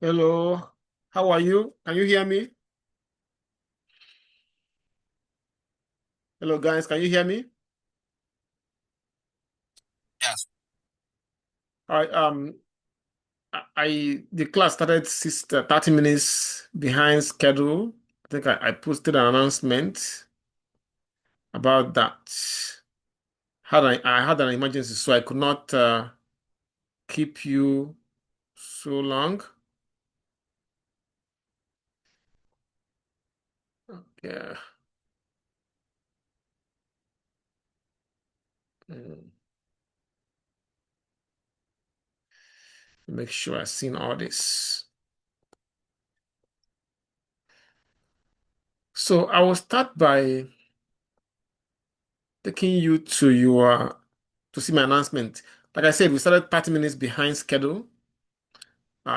Hello, how are you? Can you hear me? Hello, guys, can you hear me? Yes. All right, the class started 30 minutes behind schedule. I think I posted an announcement about that. I had an emergency, so I could not keep you so long. Yeah. Mm. Make sure I've seen all this. So I will start by taking you to see my announcement. Like I said, we started 30 minutes behind schedule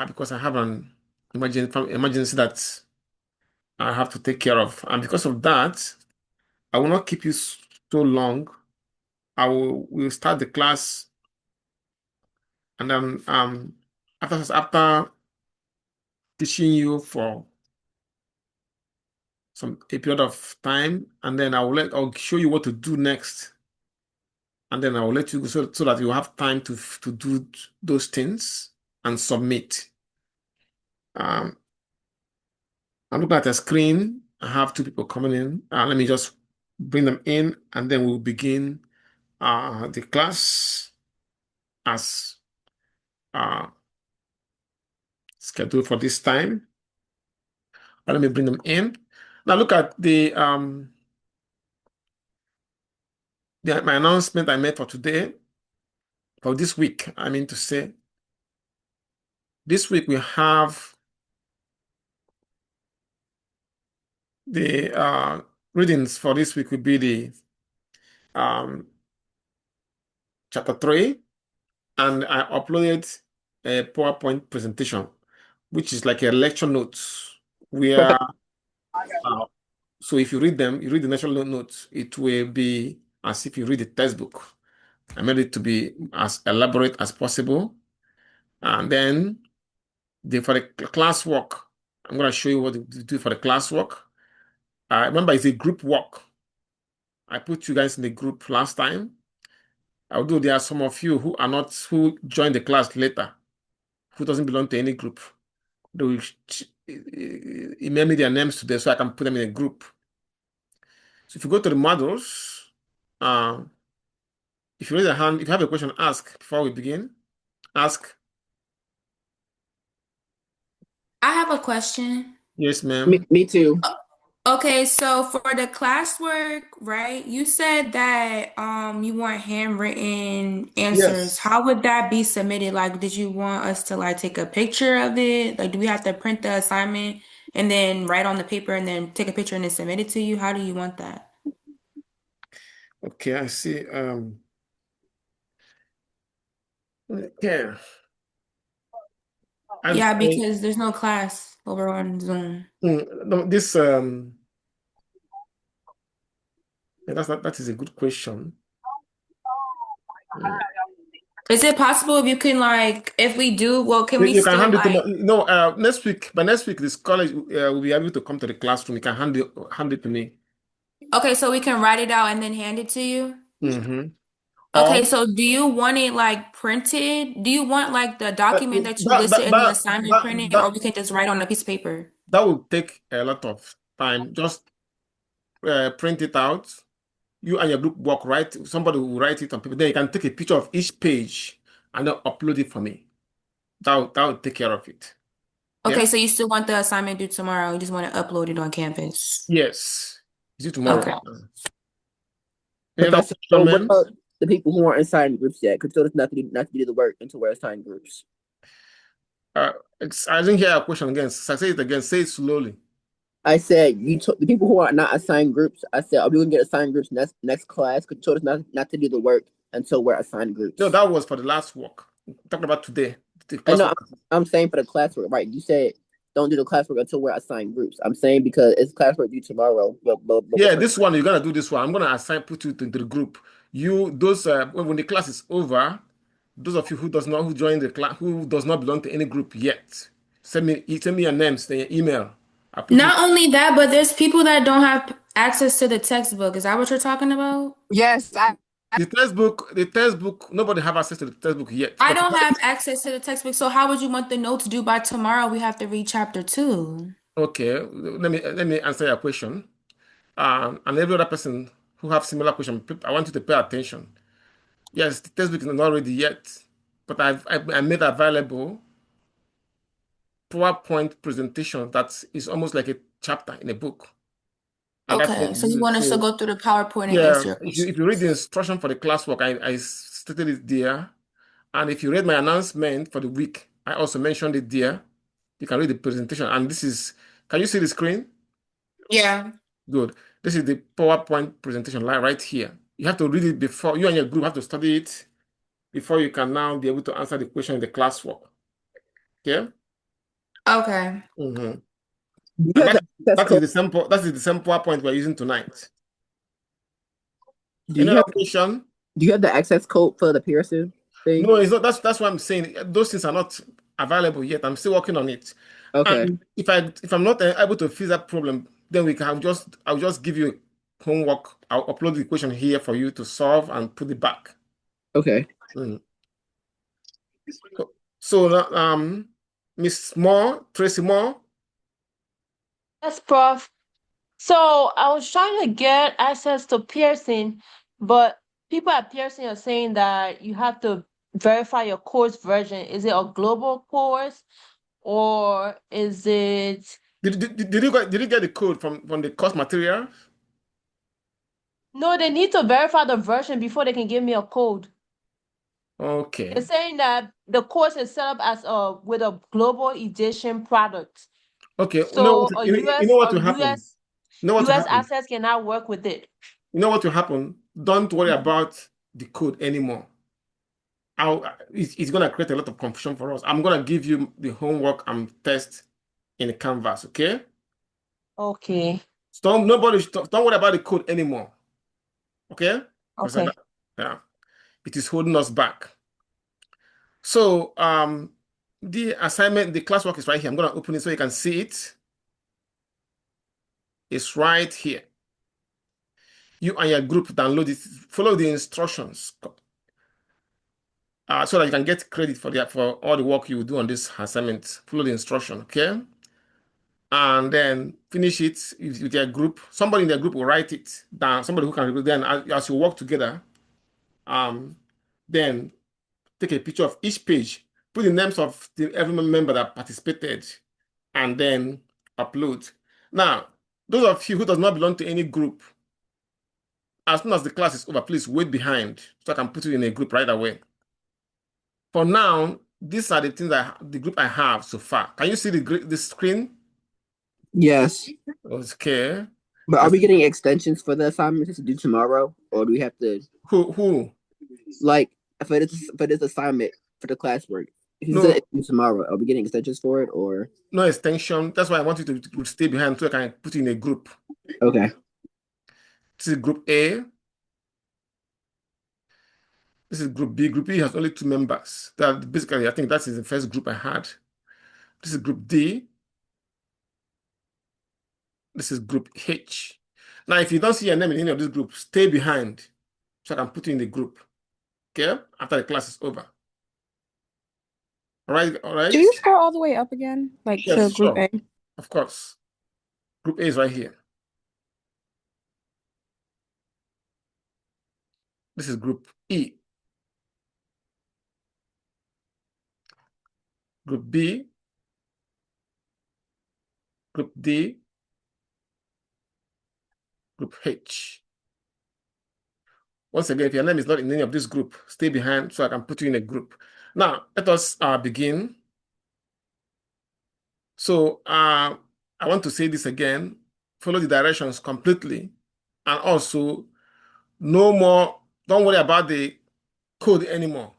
because I have an emergency that I have to take care of. And because of that, I will not keep you so long. We'll start the class, and then after teaching you for a period of time, and then I'll show you what to do next. And then I will let you go so that you have time to do those things and submit. Um, I'm looking at a screen. I have two people coming in. Let me just bring them in, and then we'll begin the class as uh, scheduled for this time. Let me bring them in. Now look at my announcement I made for today, for this week. I mean to say, this week we have the readings for this week will be the um, chapter 3, and I uploaded a PowerPoint presentation, which is like a lecture notes where so if you read them, you read the lecture notes, it will be as if you read the textbook. I made it to be as elaborate as possible. And then for the classwork, I'm going to show you what to do for the classwork. Remember, it's a group work. I put you guys in the group last time. Although there are some of you who joined the class later, who doesn't belong to any group. They will email me their names today so I can put them in a group. So if you go to the models, uh, if you raise a hand, if you have a question, ask before we begin. Ask. I have a question. Yes, Me, ma'am. me too. Okay, so for the classwork, right? You said that you want handwritten answers. Yes. How would that be submitted? Like, did you want us to like take a picture of it? Like, do we have to print the assignment and then write on the paper and then take a picture and then submit it to you? How do you want that? Okay, I see. Okay. Yeah, because there's no class over on Zoom. No, that is a good question. Mm. Is it possible if you can like if we do, well, can we You can still hand it to like no, next week. By next week, this college will be able to come to the classroom. You can hand it to me. okay, so we can write it out and then hand it to you? Mm-hmm. Or Okay, so do you want it like printed? Do you want like the document that you that listed that in the that assignment that printed, that or we can just write on a piece of paper? that will take a lot of time. Just print it out. You and your group work, right? Somebody will write it on paper. Then you can take a picture of each page and then upload it for me. That will take care of it. Yeah. Okay, so you still want the assignment due tomorrow. You just want to upload it on campus. Yes. Is it tomorrow? Okay. Any other Professor, question, what ma'am? about the people who aren't assigned groups yet? Could tell us not to do the work until we're assigned groups. Uh, I didn't hear your question again. So say it again. Say it slowly. I said you told the people who are not assigned groups. I said, are we gonna get assigned groups next class? Could you told us not to do the work until we're assigned No, groups. that was for the last work. Talking about today, the I know classwork. I'm saying for the classwork, right? You said don't do the classwork until we're assigned groups. I'm saying because it's classwork due tomorrow, but Yeah, what's this one you're gonna do this one. I'm gonna put you into the group. You those when the class is over, those of you who join the class who does not belong to any group yet, send me your names, then your email. I'll put you. Not only that, but there's people that don't have access to the textbook. Is that what you're talking about? Yes, The textbook. Nobody have access to the textbook yet. I But don't have access to the textbook, so how would you want the notes due by tomorrow? We have to read chapter two. okay, let me answer your question. And every other person who have similar question, I want you to pay attention. Yes, the textbook is not ready yet, but I made available PowerPoint presentation that is almost like a chapter in a book, and that's what Okay, you so you use. want us to So go through the PowerPoint and yeah, answer your if you read the questions. instruction for the classwork, I stated it there, and if you read my announcement for the week, I also mentioned it there. You can read the presentation, and this is. Can you see the screen? Yeah. Good. This is the PowerPoint presentation right here. You have to read it before you and your group have to study it before you can now be able to answer the question in the classwork. Okay? Okay. Mhm. do you And have that, the access that is code? the same PowerPoint we're using tonight. Do Any you other have question? do you have the access code for the Pearson thing? No, it's not. That's what I'm saying. Those things are not available yet. I'm still working on it. Okay, And if I'm not able to fix that problem, then I'll just give you homework. I'll upload the equation here for you to solve and put it back. okay. Mm. So now, Miss Moore, Tracy Moore, Yes, Prof. So I was trying to get access to Pearson, but people at Pearson are saying that you have to verify your course version. Is it a global course or is it? did you get the code from the course material? No, they need to verify the version before they can give me a code. They're Okay. saying that the course is set up as a with a global edition product. Okay. You know what So a you US know what or will happen? US You know what will US happen? assets cannot work with it. You know what will happen? Don't worry about the code anymore. It's gonna create a lot of confusion for us. I'm gonna give you the homework and test in the canvas, okay? Okay. So don't worry about the code anymore, okay? Because Okay. yeah, it is holding us back. So the assignment, the classwork is right here. I'm gonna open it so you can see it. It's right here. You and your group download it, follow the instructions so that you can get credit for all the work you will do on this assignment. Follow the instruction, okay? And then finish it with your group. Somebody in their group will write it down. Somebody who can then as you work together, um, then take a picture of each page, put the names of every member that participated, and then upload. Now, those of you who does not belong to any group, as soon as the class is over, please wait behind so I can put you in a group right away. For now, these are the things the group I have so far. Can you see the screen? Yes, Okay. but are Can we getting extensions for the assignments to do tomorrow, or do we have to who? like for this assignment for the classwork? If you said No, it's due tomorrow, are we getting extensions for it, or no extension. That's why I want you to stay behind so I can put you in a group. okay? This is group A. This is group B. Group B has only 2 members. That basically, I think that is the first group I had. This is group D. This is group H. Now, if you don't see your name in any of these groups, stay behind so I can put you in the group. Okay? After the class is over. All right, all right. Do you scroll all the way up again, like to Yes, group sure. A? Of course. Group A is right here. This is group E. Group B. Group D. Group H. Once again, if your name is not in any of this group, stay behind so I can put you in a group. Now, let us begin. So I want to say this again. Follow the directions completely. And also, no more, don't worry about the code anymore.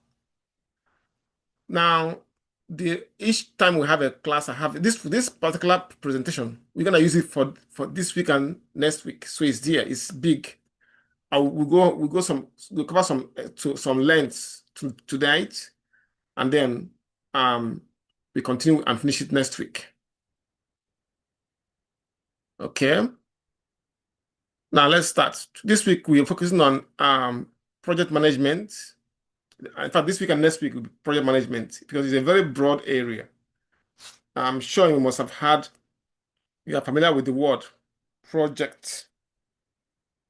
Now, each time we have a class, I have this particular presentation. We're gonna use it for this week and next week. So it's there. It's big. We'll cover some lengths tonight, and then we continue and finish it next week. Okay. Now let's start. This week we are focusing on project management. In fact, this week and next week will be project management because it's a very broad area. I'm sure you must have heard, you are familiar with the word project.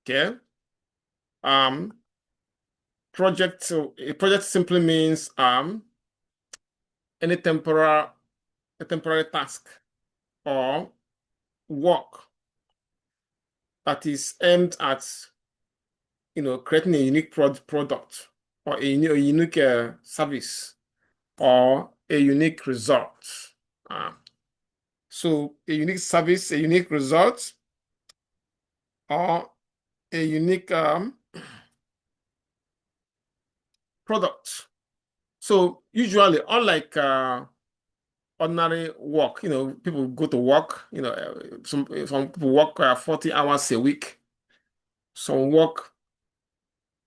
Okay. Project. So a project simply means any temporary task or work that is aimed at creating a unique product or a unique service or a unique result. So a unique service, a unique result, or a unique product. So usually, unlike ordinary work, people go to work, some people work 40 hours a week. Some work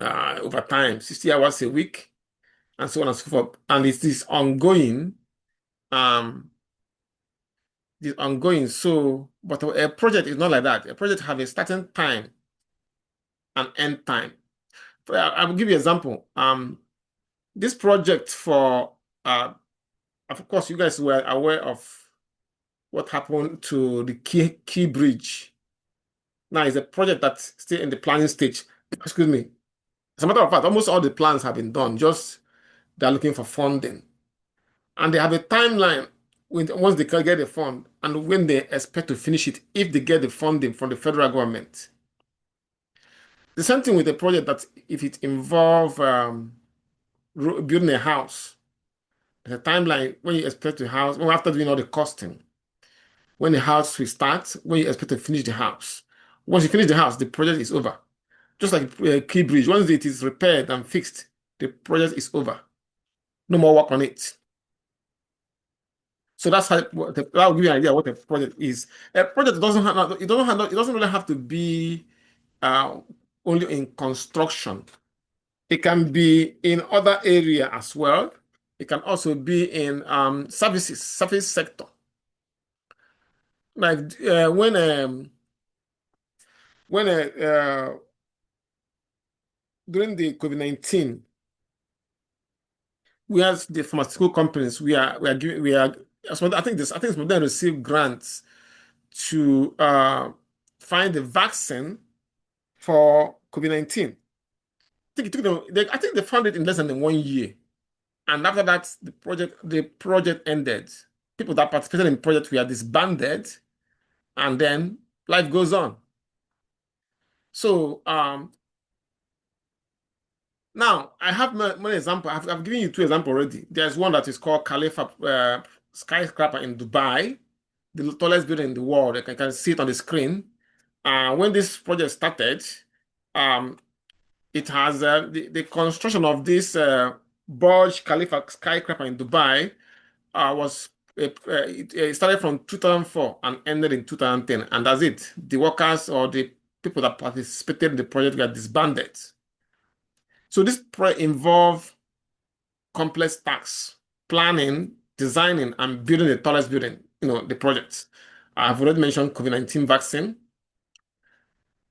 overtime, 60 hours a week, and so on and so forth. And it is ongoing. It's ongoing. So, but a project is not like that. A project has a starting time and end time. I will give you an example. This project of course, you guys were aware of what happened to the Key Bridge. Now, it's a project that's still in the planning stage. Excuse me. As a matter of fact, almost all the plans have been done. Just they're looking for funding, and they have a timeline once they can get the fund and when they expect to finish it if they get the funding from the federal government. The same thing with a project that if it involves building a house, the timeline when you expect the house, well, after doing all the costing, when the house will start, when you expect to finish the house. Once you finish the house, the project is over. Just like Key Bridge, once it is repaired and fixed, the project is over. No more work on it. So that's how that will give you an idea what a project is. A project doesn't really have to be only in construction. It can be in other area as well. It can also be in service sector. Like when during the COVID-19, we as the pharmaceutical companies, I think some of them received grants to find the vaccine for COVID-19. I think they found it in less than 1 year. And after that, the project ended. People that participated in the project were disbanded, and then life goes on. So now I have one example. I've given you 2 examples already. There's one that is called Khalifa Skyscraper in Dubai, the tallest building in the world. You can see it on the screen. When this project started, it has the construction of this Burj Khalifa Skyscraper in Dubai it started from 2004 and ended in 2010, and that's it. The workers or the people that participated in the project got disbanded. So this involve complex tasks, planning, designing, and building the tallest building, the projects. I've already mentioned COVID-19 vaccine.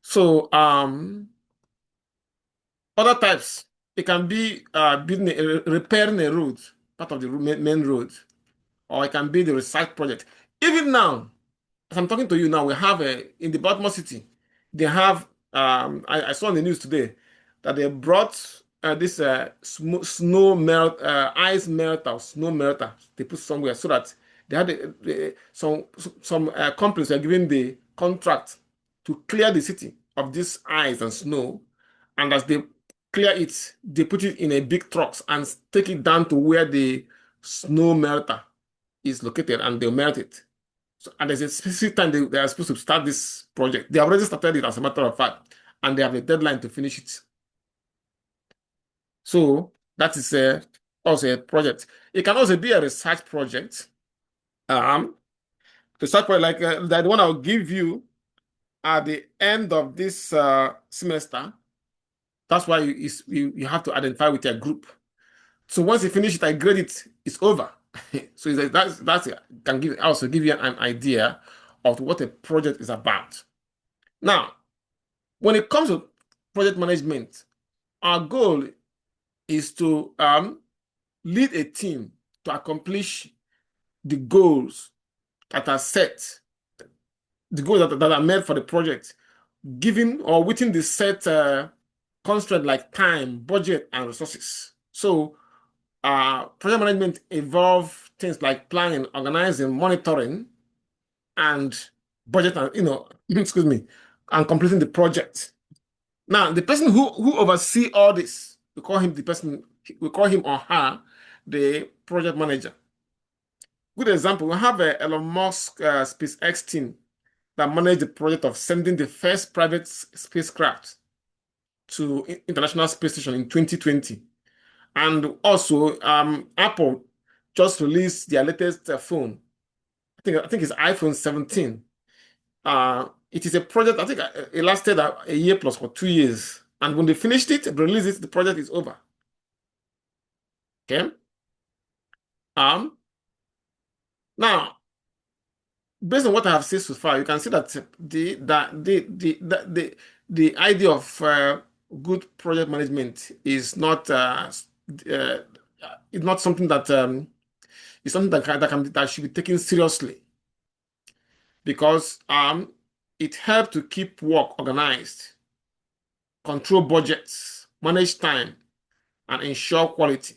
So other types, it can be repairing a road, part of the main road, or it can be the research project. Even now, as I'm talking to you now, we have in the Baltimore City, they have, I saw on the news today that they brought this snow melt, ice melter, snow melter. They put somewhere so that they had some companies are giving the contract to clear the city of this ice and snow. And as they clear it, they put it in a big trucks and take it down to where the snow melter is located, and they'll melt it. So, and there's a specific time they are supposed to start this project. They have already started it, as a matter of fact, and they have a deadline to finish it. So that is also a project. It can also be a research project. Research project like that one I'll give you at the end of this semester. That's why you have to identify with your group. So once you finish it, I grade it, it's over. So it's like that's it. Can also give you an idea of what a project is about. Now, when it comes to project management, our goal is to lead a team to accomplish the goals that are set, the goals that are made for the project, given or within the set constraint like time, budget, and resources. So project management involve things like planning, organizing, monitoring, and budget, and excuse me, and completing the project. Now, the person who oversee all this, we call him or her the project manager. Good example, we have Elon Musk SpaceX team that managed the project of sending the first private spacecraft to International Space Station in 2020. And also, Apple just released their latest phone. I think it's iPhone 17. It is a project, I think it lasted a year plus for 2 years. And when they finished it, released it, the project is over. Okay. Now, based on what I have said so far, you can see that the idea of good project management is not it's not something that it's something that should be taken seriously, because it helps to keep work organized, control budgets, manage time, and ensure quality.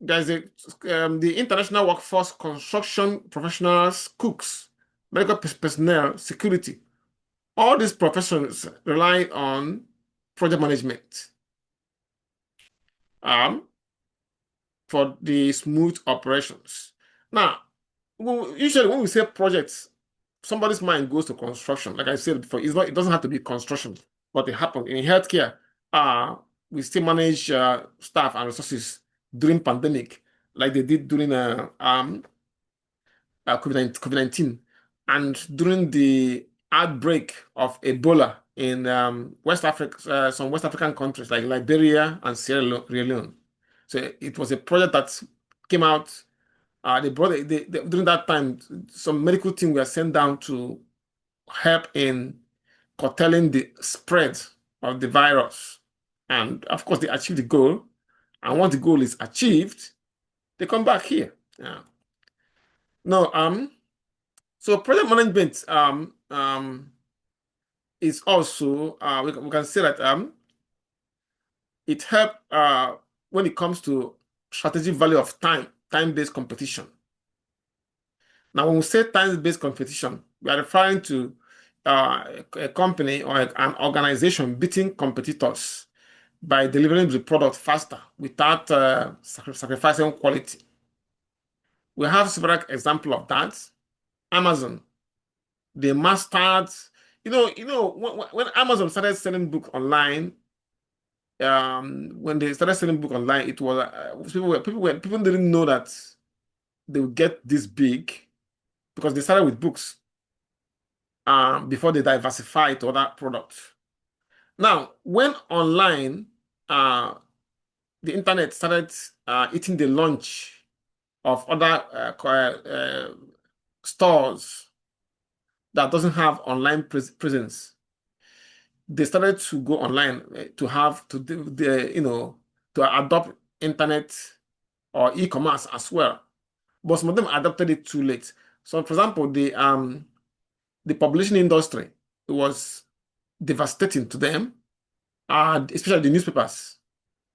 There's the international workforce, construction professionals, cooks, medical personnel, security. All these professions rely on project management for the smooth operations. Now, usually when we say projects, somebody's mind goes to construction. Like I said before, it doesn't have to be construction, but it happens in healthcare. We still manage staff and resources during pandemic, like they did during COVID-19, and during the outbreak of Ebola in West Africa, some West African countries like Liberia and Sierra Leone. So it was a project that came out. They brought during that time, some medical team were sent down to help in curtailing the spread of the virus. And of course, they achieved the goal. And once the goal is achieved, they come back here. Yeah. No, so project management is also we can say that it helps when it comes to strategic value of time-based competition. Now, when we say time-based competition, we are referring to a company or an organization beating competitors by delivering the product faster without sacrificing quality. We have several examples of that. Amazon, they mastered, when Amazon started selling books online, when they started selling book online, it was people didn't know that they would get this big, because they started with books before they diversified to other products. Now, when online, the internet started eating the lunch of other stores that doesn't have online presence, they started to go online to have to do to adopt internet or e-commerce as well. But some of them adopted it too late. So, for example, the publishing industry, it was devastating to them, especially the newspapers.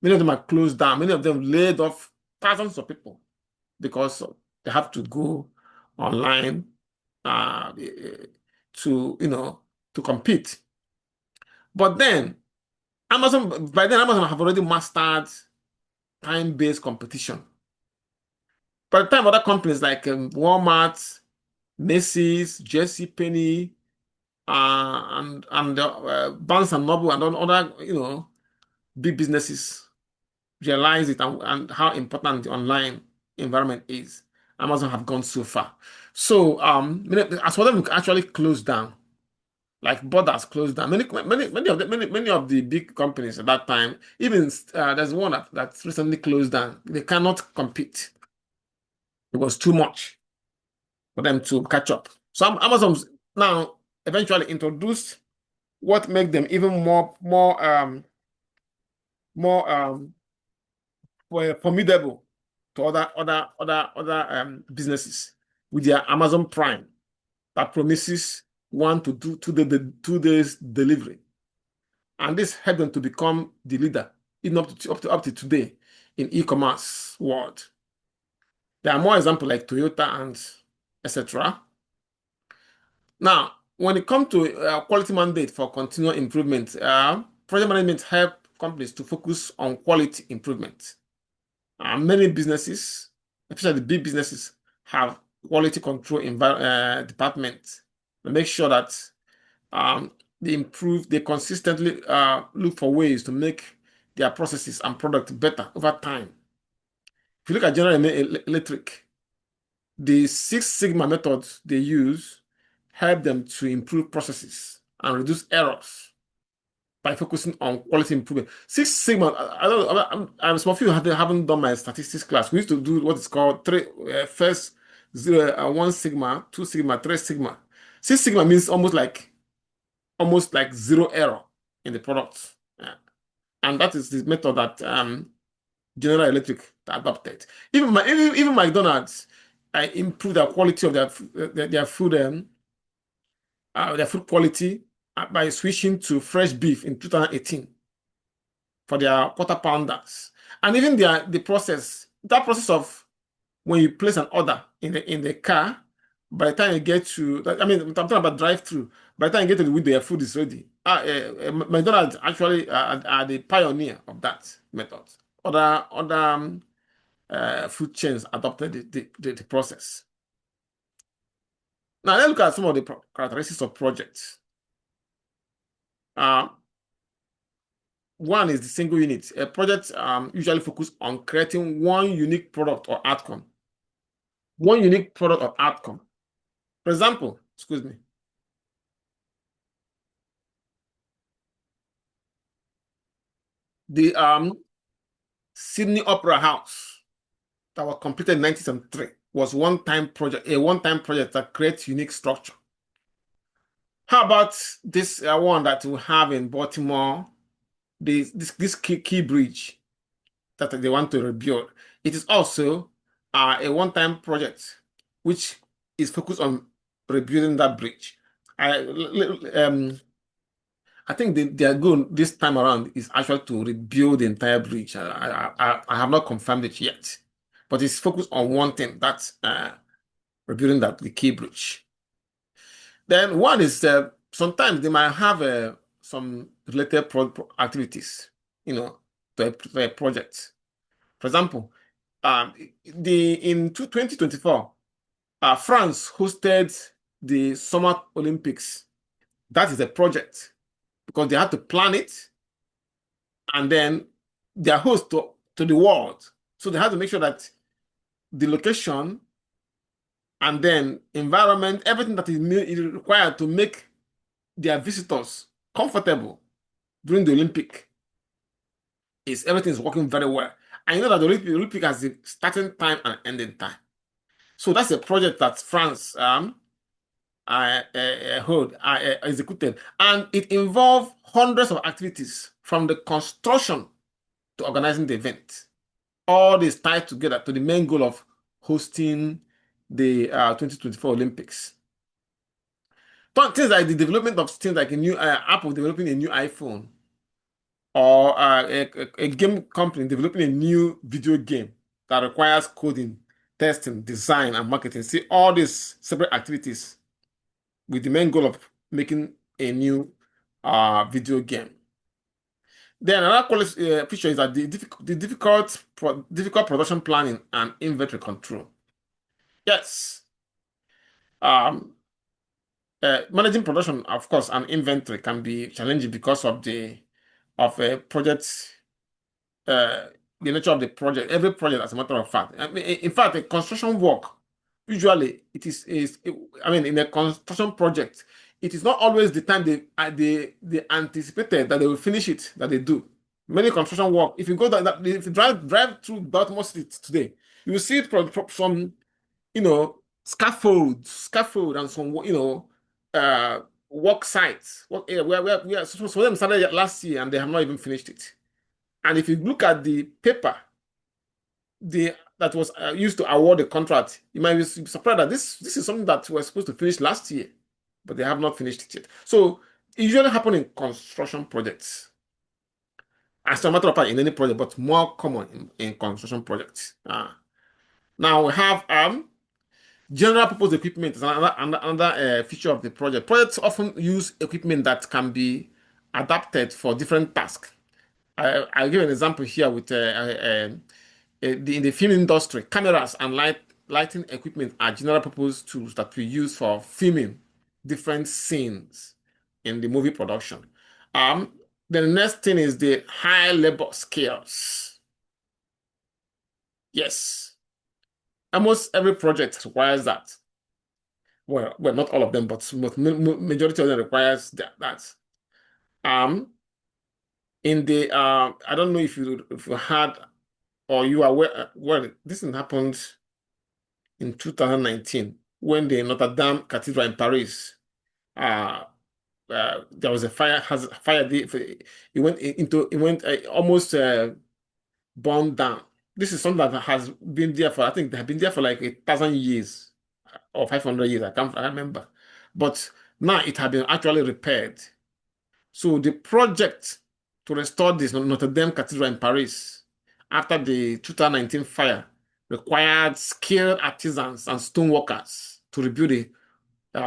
Many of them are closed down. Many of them laid off thousands of people because they have to go online to compete. But then Amazon have already mastered time-based competition. By the time other companies like Walmart, Macy's, JCPenney, and Barnes and Noble and other big businesses realize it and how important the online environment is. Amazon have gone so far. So as for them actually close down, like borders closed down. Many of the big companies at that time, even there's one that recently closed down. They cannot compete. It was too much for them to catch up. So Amazon's now eventually introduced what make them even more formidable to other businesses with their Amazon Prime that promises 2 days delivery, and this helped them to become the leader even up to today in e-commerce world. There are more examples like Toyota and etc. Now, when it comes to quality mandate for continual improvement, project management help companies to focus on quality improvement. Many businesses, especially the big businesses, have quality control departments to make sure that they consistently look for ways to make their processes and product better over time. If you look at General Electric, the Six Sigma methods they use help them to improve processes and reduce errors by focusing on quality improvement. Six Sigma, some of you haven't done my statistics class. We used to do what is called first 1 Sigma, 2 Sigma, 3 Sigma. Six Sigma means almost like zero error in the product. And that is the method that General Electric adopted. Even McDonald's improved the quality of their food quality by switching to fresh beef in 2018 for their quarter pounders. And even that process of when you place an order in the car, by the time you get to, I'm talking about drive-through, by the time you get to the window, your food is ready. McDonald's actually are the pioneer of that method. Other food chains adopted the process. Now let's look at some of the characteristics of projects. One is the single unit. A project usually focuses on creating one unique product or outcome. One unique product or outcome. For example, excuse me. The Sydney Opera House that was completed in 1973 was a one-time project that creates unique structure. How about this one that we have in Baltimore, this key bridge that they want to rebuild? It is also a one-time project which is focused on rebuilding that bridge. I think their goal this time around is actually to rebuild the entire bridge. I have not confirmed it yet, but it's focused on one thing, that's rebuilding the key bridge. Then one is sometimes they might have some related activities, to a project. For example, in 2024, France hosted the Summer Olympics. That is a project because they had to plan it, and then they are host to the world. So they had to make sure that the location and then environment, everything that is required to make their visitors comfortable during the Olympic is everything is working very well. And you know that the Olympic has the starting time and ending time. So that's a project that France executed, and it involved hundreds of activities from the construction to organizing the event. All this tied together to the main goal of hosting the 2024 Olympics. Things like the development of things like a new Apple developing a new iPhone, or a game company developing a new video game that requires coding, testing, design, and marketing. See all these separate activities with the main goal of making a new video game. Then another feature is that the difficult production planning and inventory control. Yes. Managing production, of course, and inventory can be challenging because of the project, the nature of the project. Every project, as a matter of fact, I mean, in fact, a construction work usually I mean, in a construction project, it is not always the time they anticipated that they will finish it that they do. Many construction work. If you go if you drive through Baltimore City today, you will see it from scaffold and some work sites. Where some of them started last year and they have not even finished it. And if you look at the paper that was used to award the contract, you might be surprised that this is something that was supposed to finish last year, but they have not finished it yet. So it usually happens in construction projects. As a matter of fact, in any project, but more common in construction projects. Now we have general purpose equipment is another feature of the project. Projects often use equipment that can be adapted for different tasks. I'll give an example here with in the film industry. Cameras and lighting equipment are general purpose tools that we use for filming different scenes in the movie production. The next thing is the high labor skills. Yes. Almost every project requires that. Well, not all of them, but majority of them requires that. In the I don't know if you had or you are aware. Well, this happened in 2019 when the Notre Dame Cathedral in Paris. There was a fire. It went almost burned down. This is something that has been there for, I think they have been there for like 1,000 years or 500 years. I can't remember. But now it has been actually repaired. So the project to restore this Notre Dame Cathedral in Paris after the 2019 fire required skilled artisans and stoneworkers to rebuild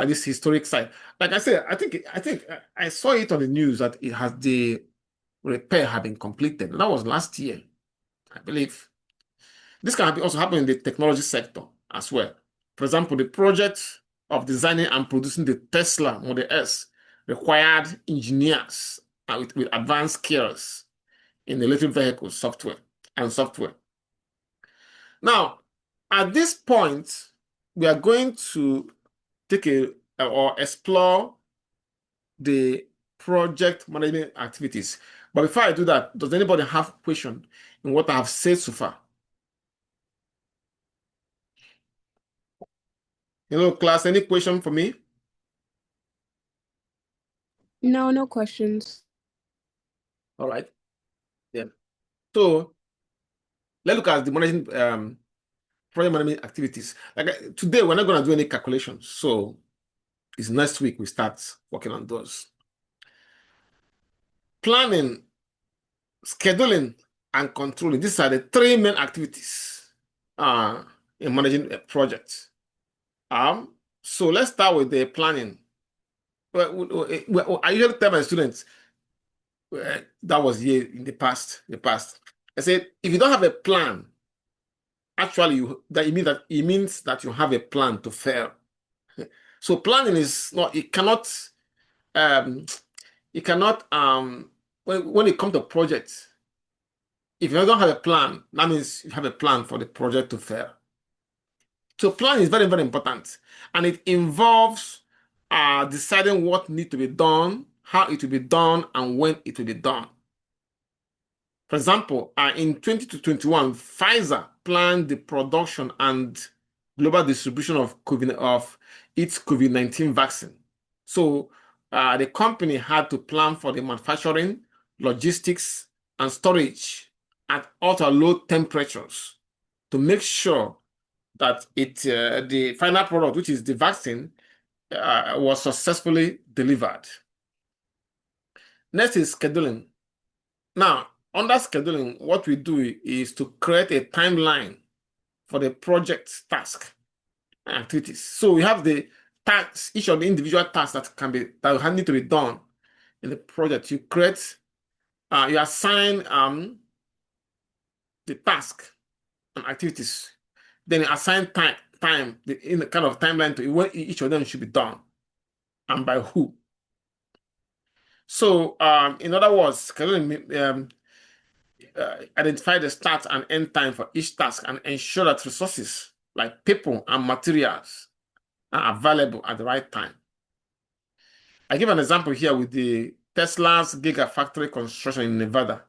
this historic site. Like I said, I think I saw it on the news that the repair had been completed. That was last year, I believe. This can also happen in the technology sector as well. For example, the project of designing and producing the Tesla Model S required engineers with advanced skills in electric vehicle software. Now, at this point, we are going to or explore the project management activities. But before I do that, does anybody have a question in what I have said so far? Hello, class. Any question for me? No questions. All right. Yeah. So let's look at the project management activities. Like today, we're not going to do any calculations. So it's next week we start working on those. Planning, scheduling, and controlling. These are the three main activities in managing a project. So let's start with the planning. I usually tell my students that was here in the past. I said, if you don't have a plan, actually, it means that you have a plan to fail. So planning is not. It cannot. When it comes to projects, if you don't have a plan, that means you have a plan for the project to fail. So planning is very, very important, and it involves deciding what needs to be done, how it will be done and when it will be done. For example, in 2021, Pfizer planned the production and global distribution of its COVID-19 vaccine. So the company had to plan for the manufacturing, logistics, and storage at ultra-low temperatures to make sure that the final product, which is the vaccine, was successfully delivered. Next is scheduling. Now, under scheduling, what we do is to create a timeline for the project task and activities. So we have the tasks, each of the individual tasks that need to be done in the project. You create, you assign the task and activities. Then you assign time in the kind of timeline to when each of them should be done and by who. So, in other words, scheduling identify the start and end time for each task and ensure that resources like people and materials are available at the right time. I give an example here with the Tesla's Gigafactory construction in Nevada.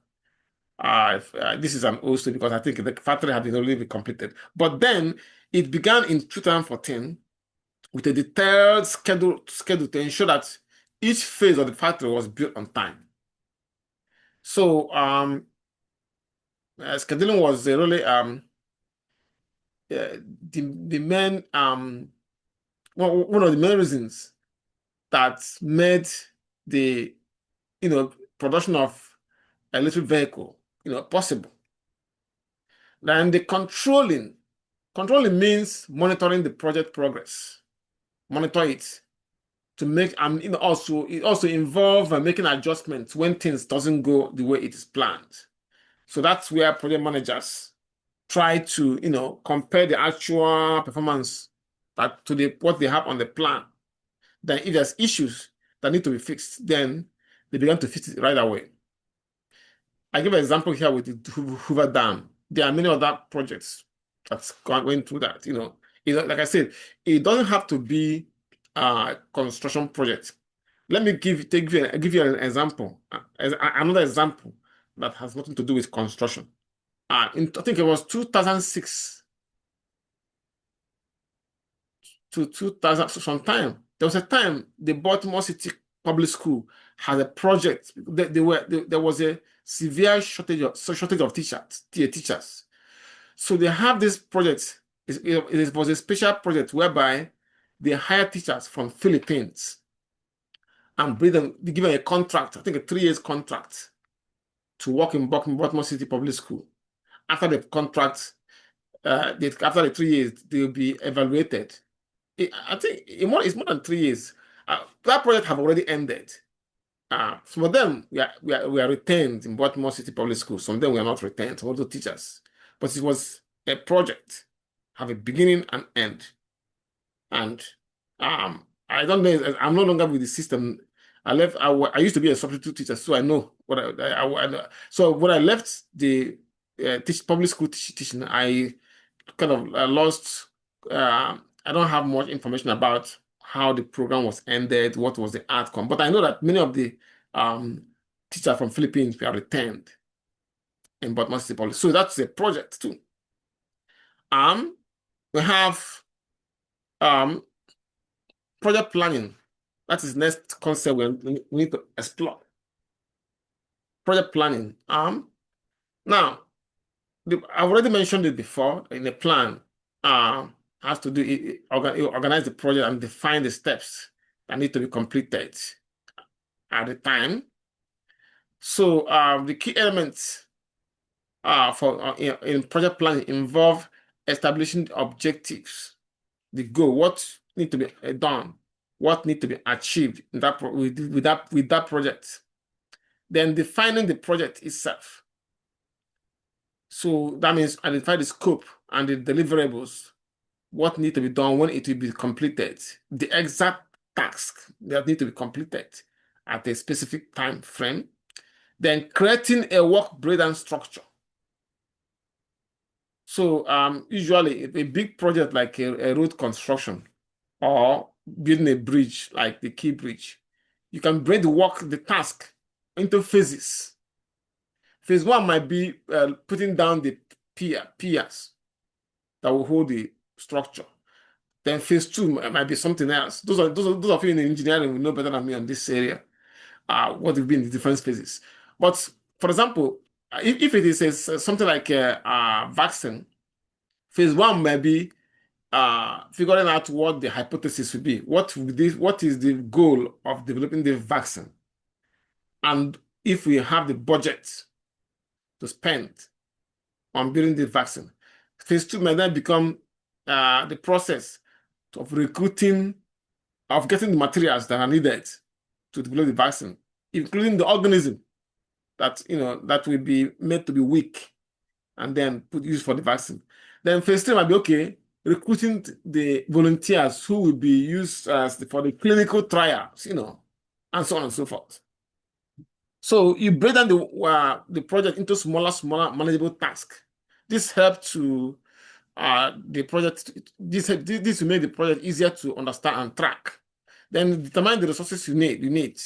This is an old story because I think the factory had already been completed. But then it began in 2014 with a detailed schedule to ensure that each phase of the factory was built on time. So scheduling was really the main one of the main reasons that made the production of electric vehicle possible. Then the controlling means monitoring the project progress, monitor it to make it also involve making adjustments when things doesn't go the way it is planned. So that's where project managers try to compare the actual performance to what they have on the plan. Then if there's issues that need to be fixed, then they begin to fix it right away. I give an example here with the Hoover Dam. There are many other projects that's going through that. Like I said, it doesn't have to be a construction project. Let me give you an example, another example that has nothing to do with construction. I think it was 2006 to 2000 sometime. There was a time the Baltimore City Public School had a project. There was a severe shortage of teachers. So they have this project. It was a special project whereby they hire teachers from Philippines and they give them a contract, I think a 3 years contract, to work in Baltimore City Public School. After the contract, after the 3 years, they will be evaluated. I think it's more than 3 years. That project have already ended. Some of them we are retained in Baltimore City Public School. Some of them we are not retained. Some of the teachers, but it was a project, have a beginning and end. And I don't know. I'm no longer with the system. I left. I used to be a substitute teacher, so I know what I know. So when I left the public school teaching, I kind of lost. I don't have much information about how the program was ended, what was the outcome. But I know that many of the teachers from Philippines were retained in Baltimore City Public. So that's a project too. We have project planning. That is next concept we need to explore. Project planning. Now, I've already mentioned it before. In the plan, has to do organize the project and define the steps that need to be completed at the time. So the key elements in project planning involve establishing objectives, the goal, what need to be done, what need to be achieved in with that project. Then defining the project itself. So that means identify the scope and the deliverables, what need to be done, when it will be completed, the exact task that need to be completed at a specific time frame. Then creating a work breakdown structure. So usually a big project like a road construction or building a bridge like the Key Bridge, you can break the task into phases. Phase 1 might be putting down the piers that will hold the structure. Then phase 2 might be something else. Those of you in engineering will know better than me on this area. What will be in the different phases. But for example, if it is something like a vaccine, phase 1 might be figuring out what the hypothesis will be. What is the goal of developing the vaccine? And if we have the budget to spend on building the vaccine. Phase 2 might then become the process of recruiting, of getting the materials that are needed to develop the vaccine, including the organism that that will be made to be weak and then used for the vaccine. Then phase 3 might be okay, recruiting the volunteers who will be used for the clinical trials, and so on and so forth. So you break down the project into smaller manageable tasks. This helps to the project. This will make the project easier to understand and track. Then determine the resources you need.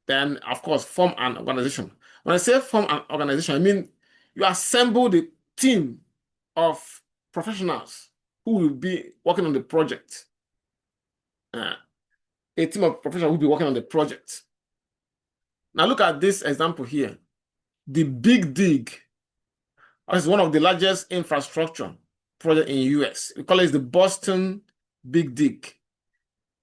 Then of course form an organization. When I say form an organization, I mean you assemble the team of professionals who will be working on the project. A team of professionals will be working on the project. Now look at this example here. The Big Dig is one of the largest infrastructure project in the US. We call it the Boston Big Dig.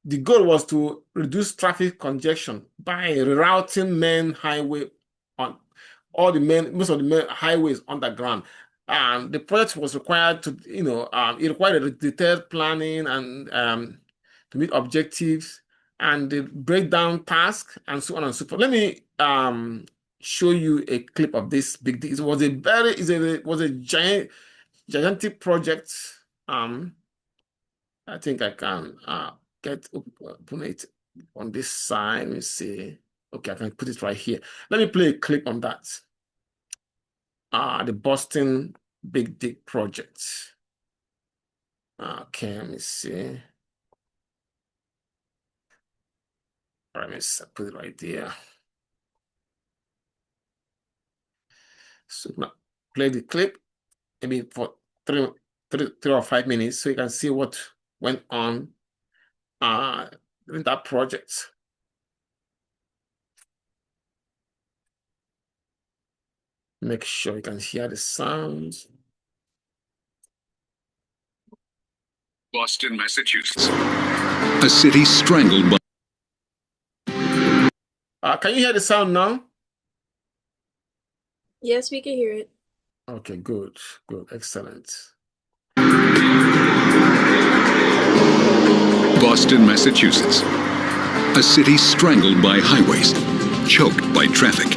The goal was to reduce traffic congestion by rerouting most of the main highways underground. And the project was required to, it required a detailed planning and to meet objectives and the breakdown task and so on and so forth. Let me show you a clip of this big dig. It was a gigantic project. I think I can open it on this side. Let me see. Okay, I can put it right here. Let me play a clip on that. The Boston Big Dig project. Okay, let me see. All right, let's put it right there. So now play the clip, maybe for three or 5 minutes, so you can see what went on in that project. Make sure you can hear the sounds. Boston, Massachusetts, a city strangled by. Can you hear the sound now? Yes, we can hear it. Okay, good, excellent. Boston, Massachusetts, a city strangled by highways, choked by traffic.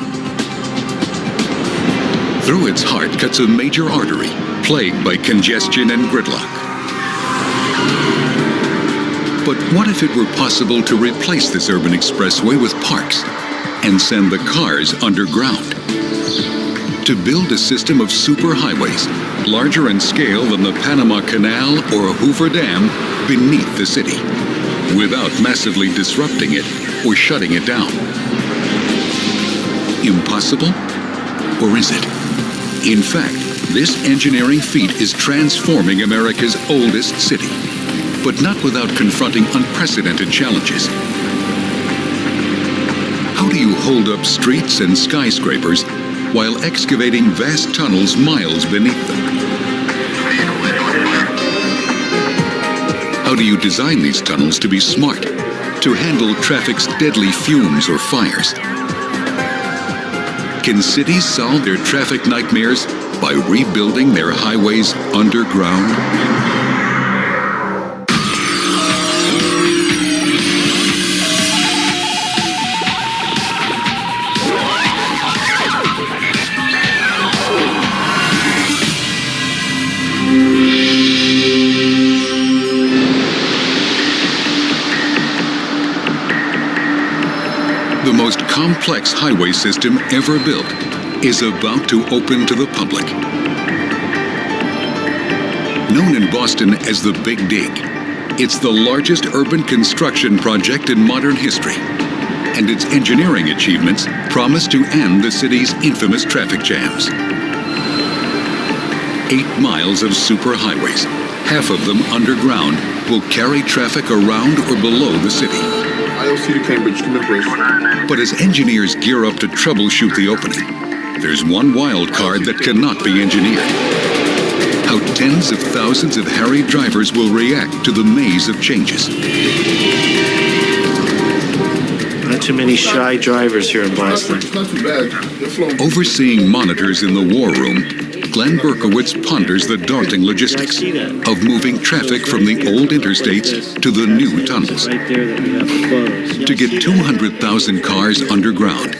Through its heart cuts a major artery, plagued by congestion and gridlock. But what if it were possible to replace this urban expressway with parks and send the cars underground? To build a system of superhighways, larger in scale than the Panama Canal or Hoover Dam, beneath the city, without massively disrupting it or shutting it down. Impossible? Or is it? In fact, this engineering feat is transforming America's oldest city, but not without confronting unprecedented challenges. How do you hold up streets and skyscrapers while excavating vast tunnels miles beneath them? How do you design these tunnels to be smart, to handle traffic's deadly fumes or fires? Can cities solve their traffic nightmares by rebuilding their highways underground? The most complex highway system ever built is about to open to the public. Known in Boston as the Big Dig, it's the largest urban construction project in modern history. and its engineering achievements promise to end the city's infamous traffic jams. 8 miles of superhighways, half of them underground, will carry traffic around or below the city. IOC to Cambridge, come in, please. But as engineers gear up to troubleshoot the opening, there's one wild card that cannot be engineered. How tens of thousands of harried drivers will react to the maze of changes. Not too many shy drivers here in Boston. It's not too bad. They're flowing. Overseeing monitors in the war room, Glenn Berkowitz ponders the daunting logistics of moving traffic from the old interstates to the new tunnels. Right there that we have closed. To get 200,000 cars underground,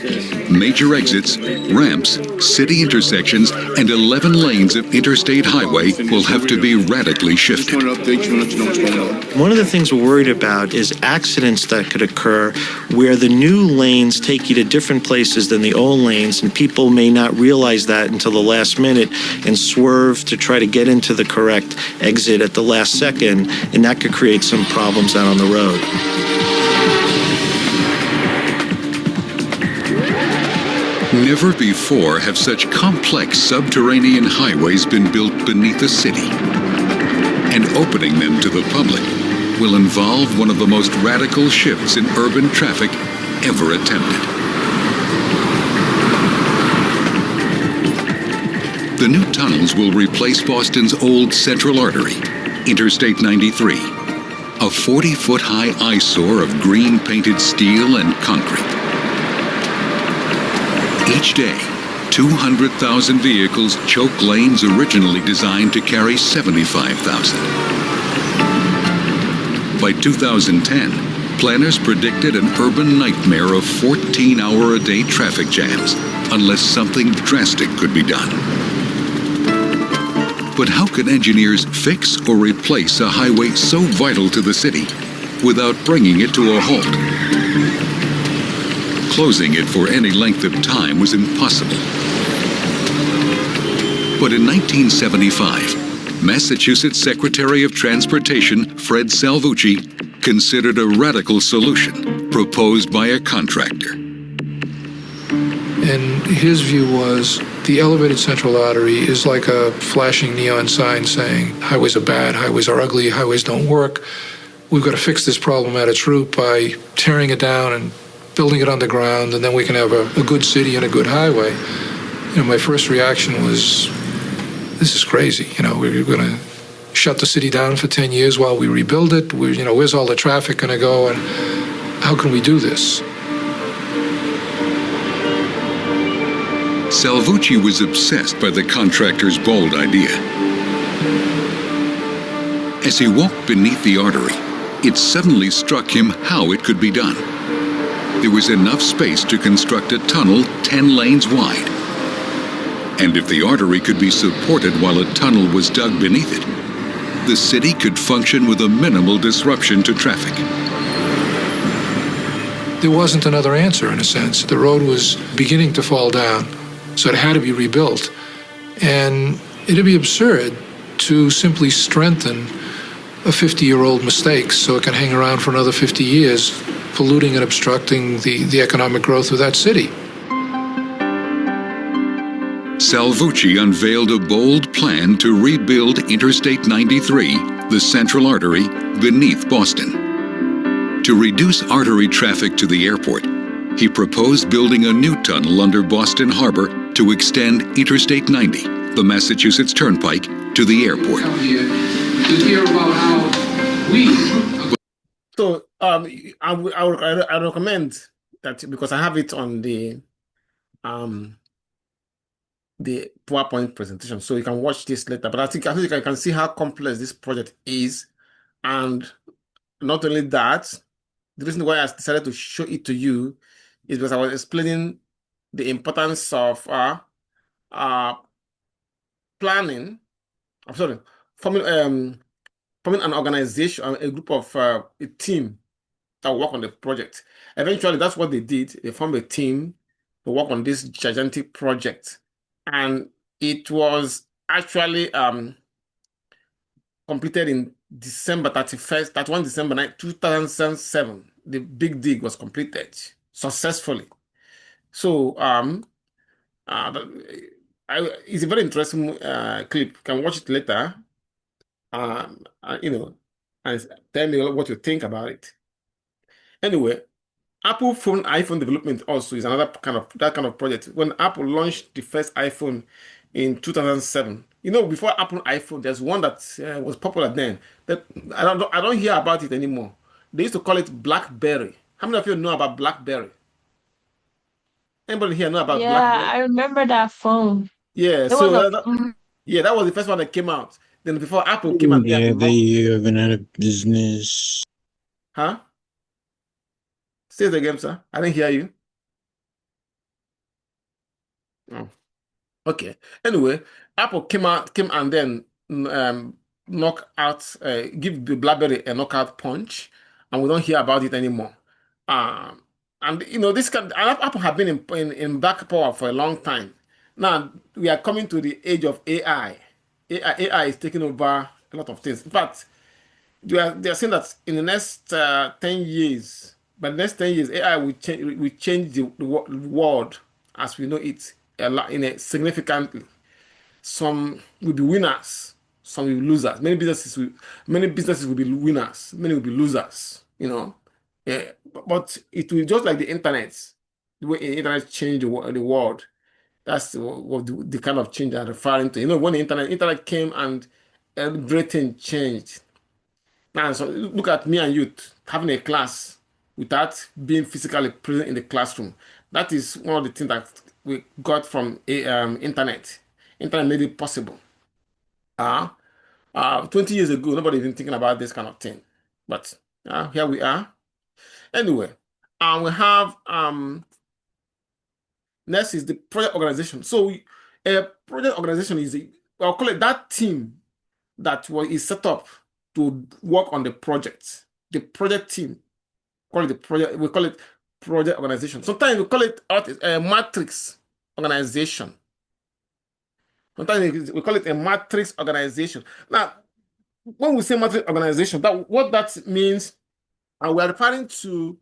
major exits, ramps, city intersections, and 11 lanes of interstate highway will have to be radically Just shifted. want to update you and let you know what's going on. One of the things we're worried about is accidents that could occur where the new lanes take you to different places than the old lanes, and people may not realize that until the last minute and swerve to try to get into the correct exit at the last second, and that could create some problems out on the road. Never before have such complex subterranean highways been built beneath the city. And opening them to the public will involve one of the most radical shifts in urban traffic ever attempted. The new tunnels will replace Boston's old central artery, Interstate 93, a 40-foot-high eyesore of green-painted steel and concrete. Each day, 200,000 vehicles choke lanes originally designed to carry 75,000. By 2010, planners predicted an urban nightmare of 14-hour-a-day traffic jams unless something drastic could be done. But how could engineers fix or replace a highway so vital to the city without bringing it to a halt? Closing it for any length of time was impossible. But in 1975, Massachusetts Secretary of Transportation Fred Salvucci considered a radical solution proposed by a contractor. And his view was the elevated central artery is like a flashing neon sign saying highways are bad, highways are ugly, highways don't work. We've got to fix this problem at its root by tearing it down and building it underground, and then we can have a good city and a good highway. You know, my first reaction was, this is crazy. You know, we're going to shut the city down for 10 years while we rebuild it. Where's all the traffic going to go, and how can we do this? Salvucci was obsessed by the contractor's bold idea. As he walked beneath the artery, it suddenly struck him how it could be done. There was enough space to construct a tunnel 10 lanes wide. And if the artery could be supported while a tunnel was dug beneath it, the city could function with a minimal disruption to traffic. There wasn't another answer, in a sense. The road was beginning to fall down, so it had to be rebuilt. And it'd be absurd to simply strengthen a 50-year-old mistake so it can hang around for another 50 years, polluting and obstructing the economic growth of that city. Salvucci unveiled a bold plan to rebuild Interstate 93, the central artery, beneath Boston. To reduce artery traffic to the airport, he proposed building a new tunnel under Boston Harbor to extend Interstate 90, the Massachusetts Turnpike, to the airport. So I recommend that, because I have it on the PowerPoint presentation, so you can watch this later. But I think you can see how complex this project is, and not only that, the reason why I decided to show it to you is because I was explaining the importance of planning. I'm sorry, forming an organization, a group of a team that work on the project. Eventually, that's what they did. They formed a team to work on this gigantic project, and it was actually completed in December 31st, 2007. The big dig was completed. successfully. So it's a very interesting clip. You can watch it later. You know, and tell me what you think about it. Anyway, iPhone development also is another kind of that kind of project. When Apple launched the first iPhone in 2007, before Apple iPhone, there's one that was popular then. That I don't hear about it anymore. They used to call it BlackBerry. How many of you know about BlackBerry? Anybody here know about Yeah, BlackBerry? I remember that phone. Yeah, It was so a yeah, that was the first one that came out. Then before Apple came and Yeah, knocked, they went out of business. huh? Say it again, sir. I didn't hear you. Oh. Okay. Anyway, Apple came and then knock out, give the BlackBerry a knockout punch, and we don't hear about it anymore. Um, and Apple have been in back power for a long time. Now we are coming to the age of AI. AI is taking over a lot of things. In fact, they are saying that in the next 10 years, by the next 10 years, AI will change the world as we know it a lot, significantly. Some will be winners, some will be losers. Many businesses will be winners, many will be losers. Yeah, but it will just like the internet, the way the internet changed the world. That's what the kind of change I'm referring to. When the internet came and everything changed. Now, so look at me and you having a class without being physically present in the classroom. That is one of the things that we got from internet. Internet made it possible. 20 years ago, nobody even thinking about this kind of thing. But here we are. Anyway, we have next is the project organization. So a project organization I'll call it that team is set up to work on the project. The project team, we call it project organization. Sometimes we call it a matrix organization. Sometimes we call it a matrix organization. Now, when we say matrix organization, what that means, we are referring to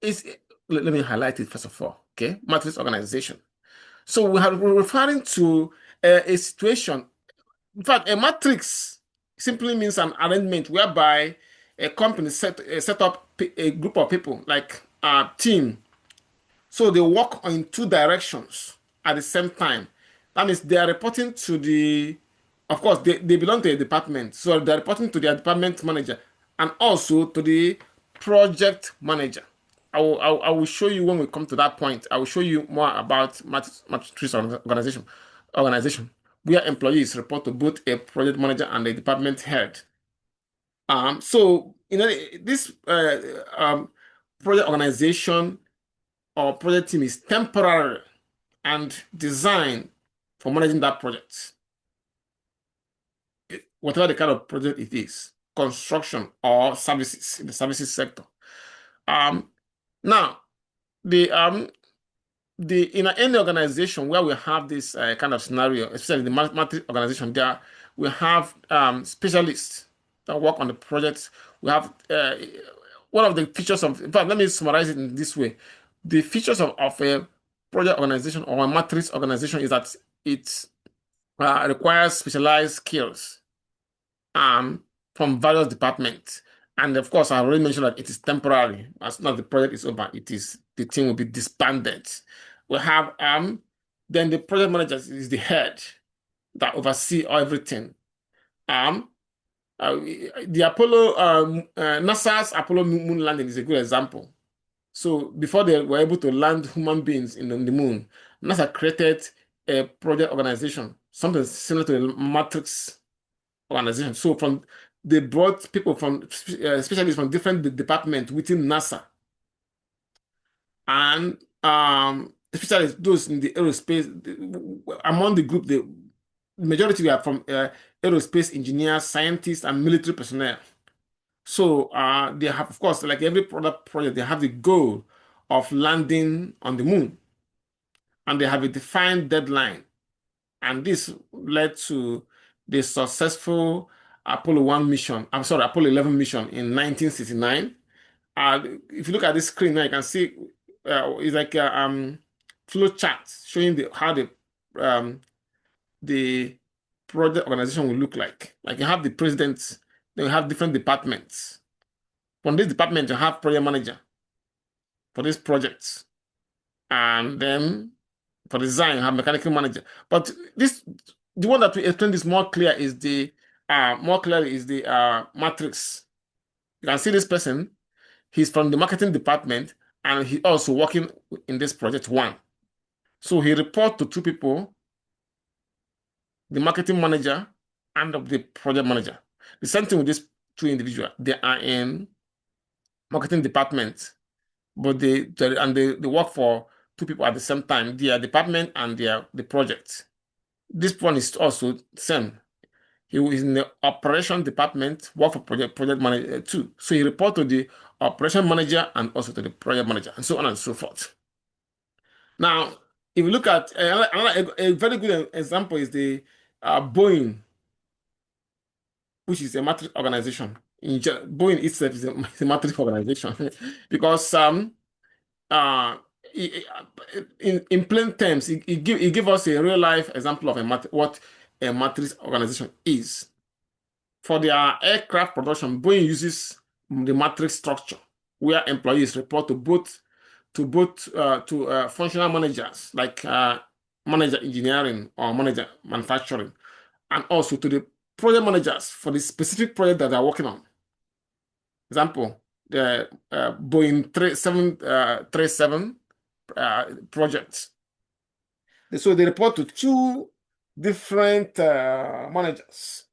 is let me highlight it first of all. Okay, matrix organization. So we're referring to a situation. In fact, a matrix simply means an arrangement whereby a company set up a group of people, like a team. So they work in two directions at the same time. That means they are reporting of course, they belong to a department. So they're reporting to their department manager and also to the project manager. I will show you when we come to that point. I will show you more about matrix organization, where employees report to both a project manager and a department head. So this project organization or project team is temporary and designed for managing that project, whatever the kind of project it is, construction or services in the services sector. Now, in any organization where we have this kind of scenario, especially the matrix organization, there we have specialists that work on the projects. We have one of the features in fact, let me summarize it in this way. The features of a project organization or a matrix organization is that it requires specialized skills from various departments. And of course, I already mentioned that it is temporary. As soon as the project is over, the team will be disbanded. We have then the project manager is the head that oversee everything. The NASA's Apollo moon landing is a good example. So before they were able to land human beings in the moon, NASA created a project organization, something similar to a matrix organization. So they brought people specialists from different departments within NASA, and especially those in the aerospace. Among the group, the majority were from aerospace engineers, scientists, and military personnel. So they have, of course, like every project, they have the goal of landing on the moon, and they have a defined deadline. And this led to the successful Apollo 11 mission in 1969. if you look at this screen now, you can see it's like a flow chart showing how the project organization will look like. Like you have the president, then you have different departments. From this department, you have project manager for this project. And then for design, you have mechanical manager. But the one that we explain this more clear is the matrix. You can see this person, he's from the marketing department, and he also working in this project one. So he reports to two people, the marketing manager and the project manager. The same thing with these two individuals. They are in marketing department, but they work for two people at the same time, their department and the project. This one is also same. He is in the operation department, work for project manager too. So he report to the operation manager and also to the project manager, and so on and so forth. Now, if you look at a very good example is the Boeing, which is a matrix organization. Boeing itself is a matrix organization because uh, in plain terms, it give us a real life example of what a matrix organization is. For their aircraft production, Boeing uses the matrix structure, where employees report to functional managers like manager engineering or manager manufacturing, and also to the project managers for the specific project that they're working on. Example, the Boeing 737 projects. So they report to two different managers.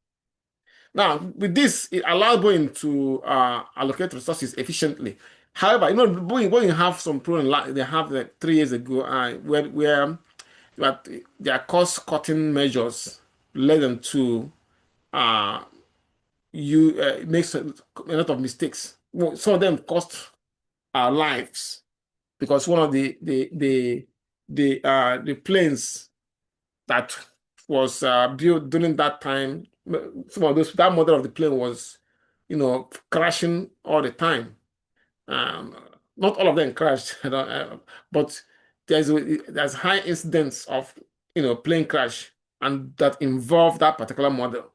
Now, with this, it allows Boeing to allocate resources efficiently. However, Boeing have some problem. They have 3 years ago where their cost-cutting measures led them to makes a lot of mistakes. Well, some of them cost our lives because one of the planes that was built during that time, that model of the plane was, crashing all the time. Not all of them crashed, but there's high incidence of plane crash and that involve that particular model.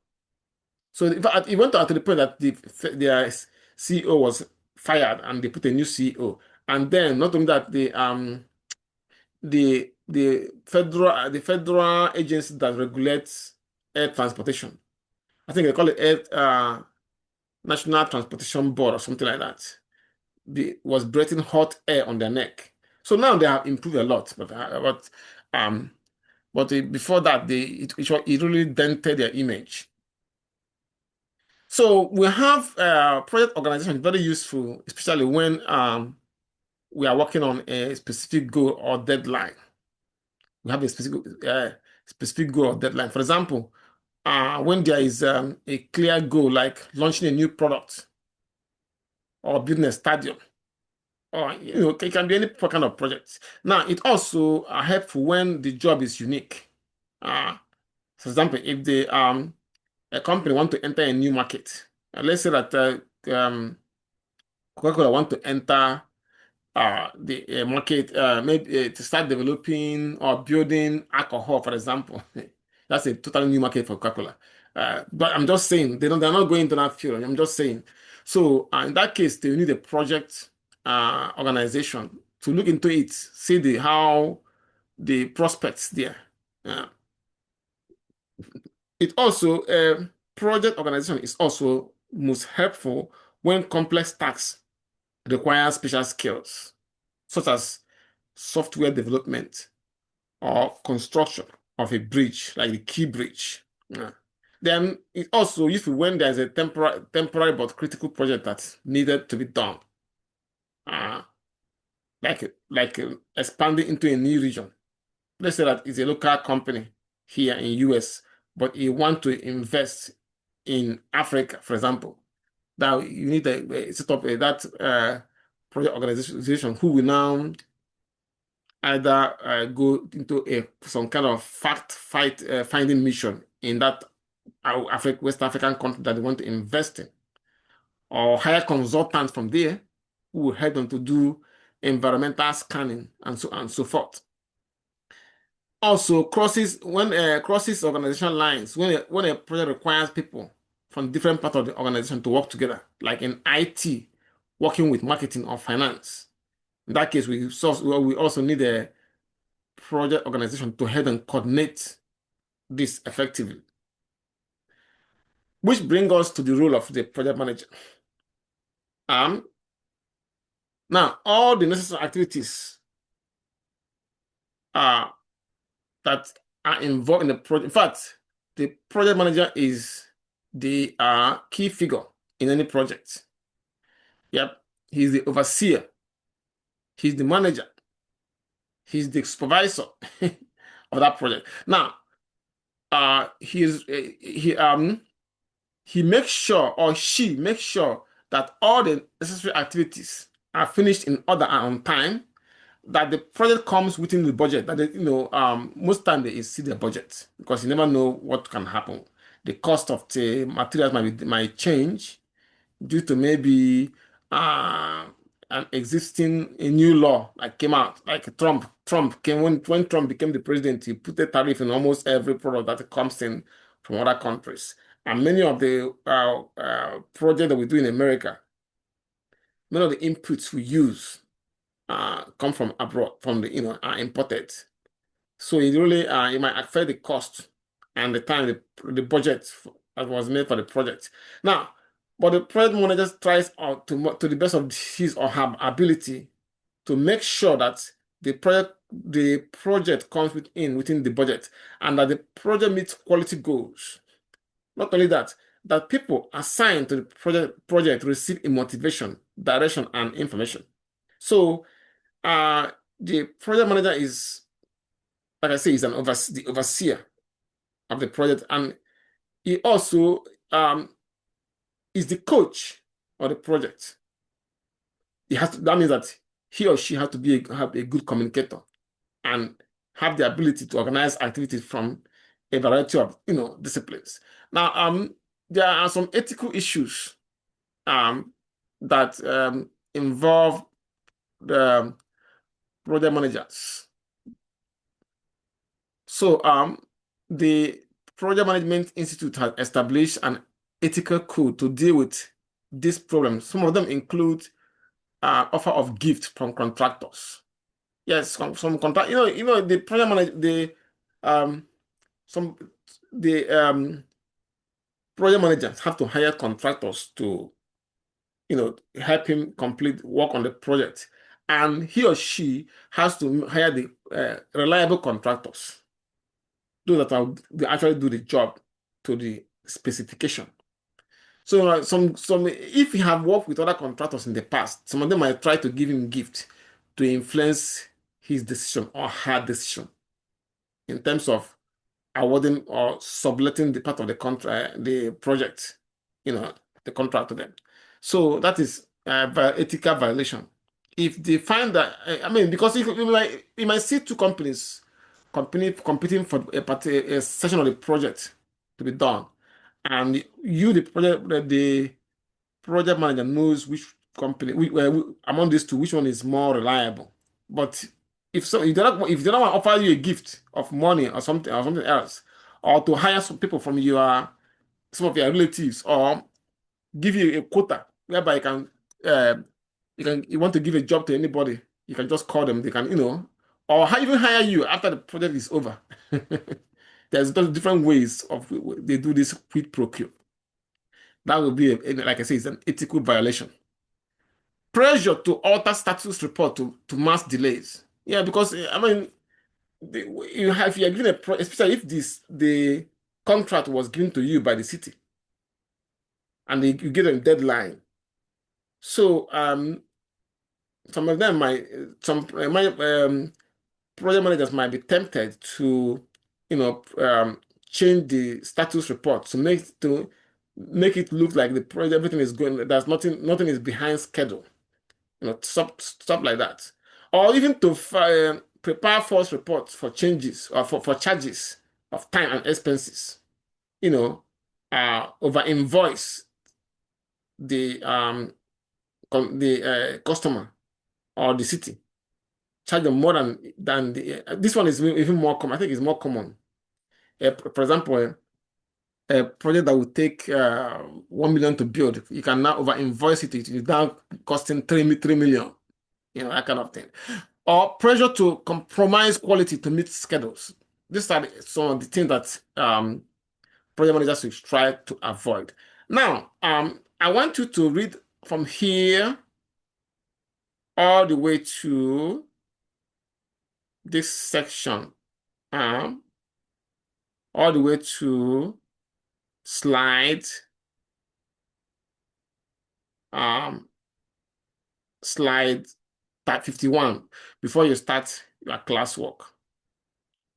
So in fact, it went out to the point that their CEO was fired and they put a new CEO. And then not only that, the federal agency that regulates air transportation, I think they call it National Transportation Board or something like that, was breathing hot air on their neck. So now they have improved a lot, but before that, it really dented their image. So we have project organization very useful, especially when we are working on a specific goal or deadline. We have a specific goal or deadline. For example, when there is a clear goal like launching a new product or building a stadium, or it can be any kind of project. Now, it also helpful when the job is unique. For example, if a company want to enter a new market, let's say that Coca-Cola want to enter the market, maybe to start developing or building alcohol, for example. That's a totally new market for Coca-Cola. But I'm just saying, they're not going into that field. I'm just saying. So in that case, they need a project organization to look into it, see how the prospects there. It also, project organization is also most helpful when complex tasks require special skills, such as software development or construction of a bridge, like the Key Bridge. Then it also useful when there's a temporary but critical project that's needed to be done, like expanding into a new region. Let's say that it's a local company here in US, but you want to invest in Africa, for example. Now you need to set up that project organization who will now either go into some kind of finding mission in that West African country that they want to invest in, or hire consultants from there who will help them to do environmental scanning and so forth. Also, crosses organization lines when a project requires people from different parts of the organization to work together, like in IT, working with marketing or finance. In that case, we also need a project organization to help and coordinate this effectively. Which brings us to the role of the project manager. Now, all the necessary activities that are involved in the project. In fact, the project manager is the key figure in any project. Yep, he's the overseer. He's the manager. He's the supervisor of that project. Now, he makes sure, or she makes sure, that all the necessary activities are finished in order and on time, that the project comes within the budget, that most time they exceed the budget, because you never know what can happen. The cost of the materials might change due to maybe an existing a new law like came out, like Trump came when Trump became the president. He put a tariff in almost every product that comes in from other countries, and many of the projects that we do in America, many of the inputs we use come from abroad, from are imported. So it really it might affect the cost and the time, the budget that was made for the project. Now, but the project manager tries to the best of his or her ability to make sure that the project comes within the budget, and that the project meets quality goals. Not only that, that people assigned to the project receive a motivation, direction, and information. So the project manager is, like I say, is the overseer of the project, and he also is the coach of the project. That means that he or she has to have a good communicator and have the ability to organize activities from a variety of disciplines. Now, there are some ethical issues that involve the project managers. So, the Project Management Institute has established an ethical code to deal with these problems. Some of them include offer of gifts from contractors. Yes, some contract. The project manager, the project managers have to hire contractors to, help him complete work on the project, and he or she has to hire the reliable contractors, those that they actually do the job to the specification. So some if you have worked with other contractors in the past, some of them might try to give him gift to influence his decision or her decision in terms of awarding or subletting the part of the contract, the project, the contract to them. So that is ethical violation. If they find that, because you might see two companies competing for a section of the project to be done, and the project manager knows which company among these two, which one is more reliable. But if the other one offer you a gift of money or something else, or to hire some people from some of your relatives, or give you a quota whereby you want to give a job to anybody, you can just call them. They can or even hire you after the project is over. There's different ways they do this quid pro quo. That will be, like I say, it's an ethical violation. Pressure to alter status report to mass delays. Yeah, because if you are given especially if the contract was given to you by the city, and you get a deadline. So some of them project managers might be tempted to change the status report to make it look like the project, everything is going, there's nothing is behind schedule, stuff like that, or even to prepare false reports for changes or for charges of time and expenses, over invoice the customer or the city. Charge them more than the this one is even more common. I think it's more common. For example, a project that would take 1 million to build, you can now over invoice it. It's now costing 3 million. You know, that kind of thing. Or pressure to compromise quality to meet schedules. These are some of the things that project managers should try to avoid. Now, I want you to read from here all the way to this section, all the way to slide slide 51 before you start your classwork.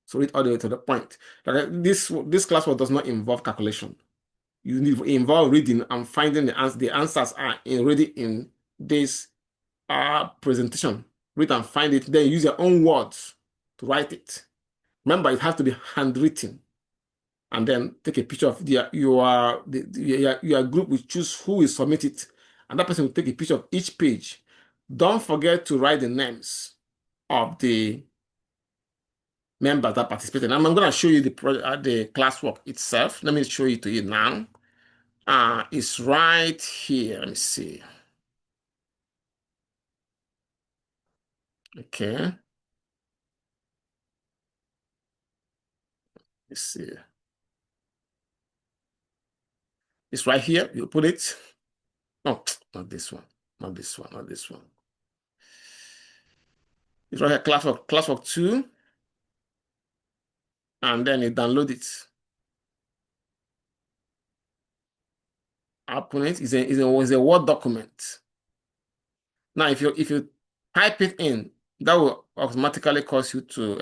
So read all the way to the point. This classwork does not involve calculation. You involve reading and finding the answers. The answers are already in this presentation. Read and find it. Then use your own words to write it. Remember, it has to be handwritten. And then take a picture of your group will choose who will submit it. And that person will take a picture of each page. Don't forget to write the names of the members that participated. I'm going to show you the classwork itself. Let me show it to you now. It's right here. Let me see. Okay. Let's see. It's right here. You put it. No, not this one. Not this one. Not this one. It's right here. Classwork 2. And then you download it. Open it. It's a Word document. Now, if you type it in, that will automatically cause you to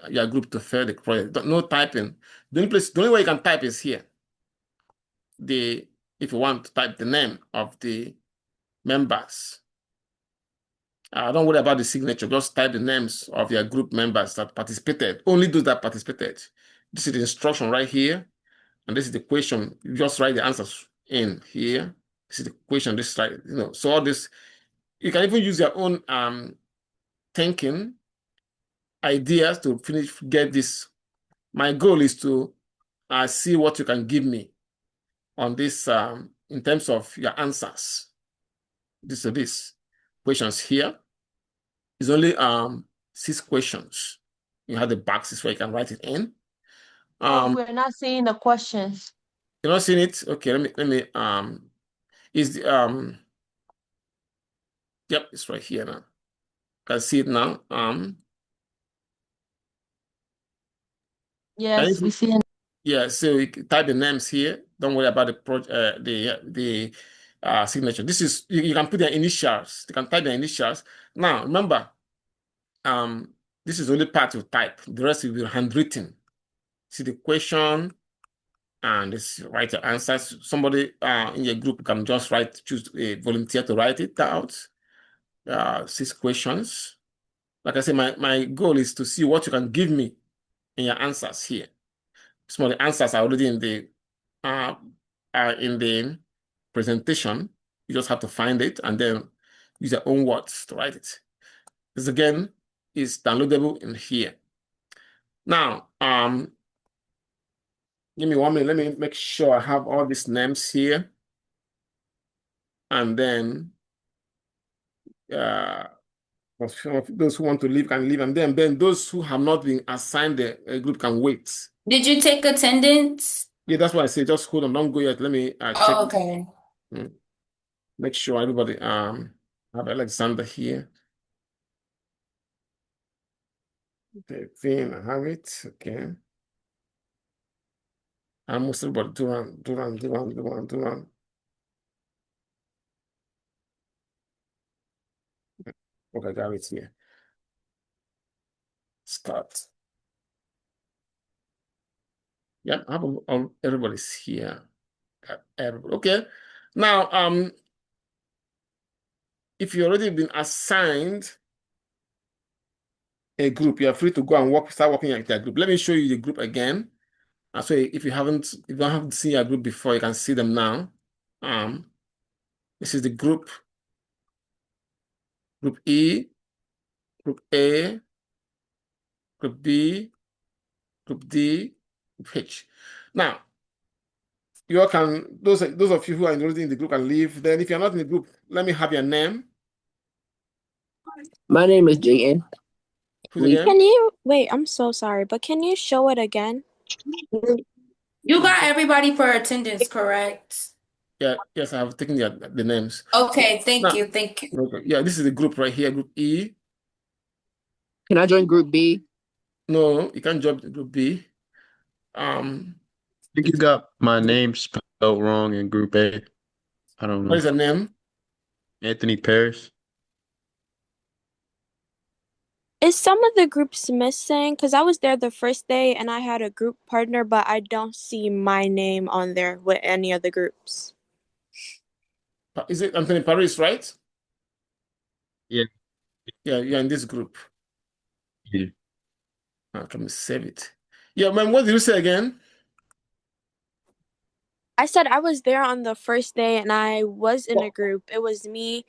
your group to fail the project. No typing. The only way you can type is here. If you want to type the name of the members. Don't worry about the signature. Just type the names of your group members that participated. Only those that participated. This is the instruction right here. And this is the question. You just write the answers in here. This is the question. This is right. So all this, you can even use your own thinking ideas to get this. My goal is to see what you can give me on this in terms of your answers. This questions here is only 6 questions. You have the boxes where you can write it in. We're not seeing the questions. You're not seeing it? Okay, let me is the yep, it's right here now. Can see it now. Yes, we see it. Yeah, so you can type the names here. Don't worry about the signature. This is you can put their initials. You can type their initials. Now remember, this is only part you type. The rest will be handwritten. See the question, and this write your answers. Somebody in your group can just choose a volunteer to write it out. 6 questions. Like I said, my goal is to see what you can give me in your answers here. Some of the answers are already in the presentation. You just have to find it and then use your own words to write it. This again is downloadable in here. Now, give me 1 minute. Let me make sure I have all these names here. And then those who want to leave can leave. And then those who have not been assigned a group can wait. Did you take attendance? Yeah, that's why I say just hold on, don't go yet. Let me check. Oh, okay. Make sure everybody have Alexander here. Okay, Finn, I have it. Okay. Almost everybody. Duran. Okay, I got it here. Start. Yep, I have everybody's here. Got everybody. Okay. Now, if you already been assigned a group, you are free to go and start working at that group. Let me show you the group again. So if you don't have seen your group before, you can see them now. This is the group Group E, Group A, Group B, Group D, Group H. Now, you all can, those of you who are already in the group can leave. Then if you're not in the group, let me have your name. My name is Jaden. Who's again? Can you wait? I'm so sorry, but can you show it again? You got everybody for attendance, correct? Yeah, yes, I have taken the names. Okay, thank Now, you, thank you. okay, yeah, this is the group right here, Group E. Can I join Group B? No, you can't join Group B. I think you got my name spelled wrong in Group A. I don't What know. is the name? Anthony Paris. Is some of the groups missing? Because I was there the first day and I had a group partner, but I don't see my name on there with any of the groups. Is it Anthony Paris, right? Yeah. Yeah, you're in this group. Yeah. Let me save it. Yeah, man, what did you say again? I said I was there on the first day and I was in a group. It was me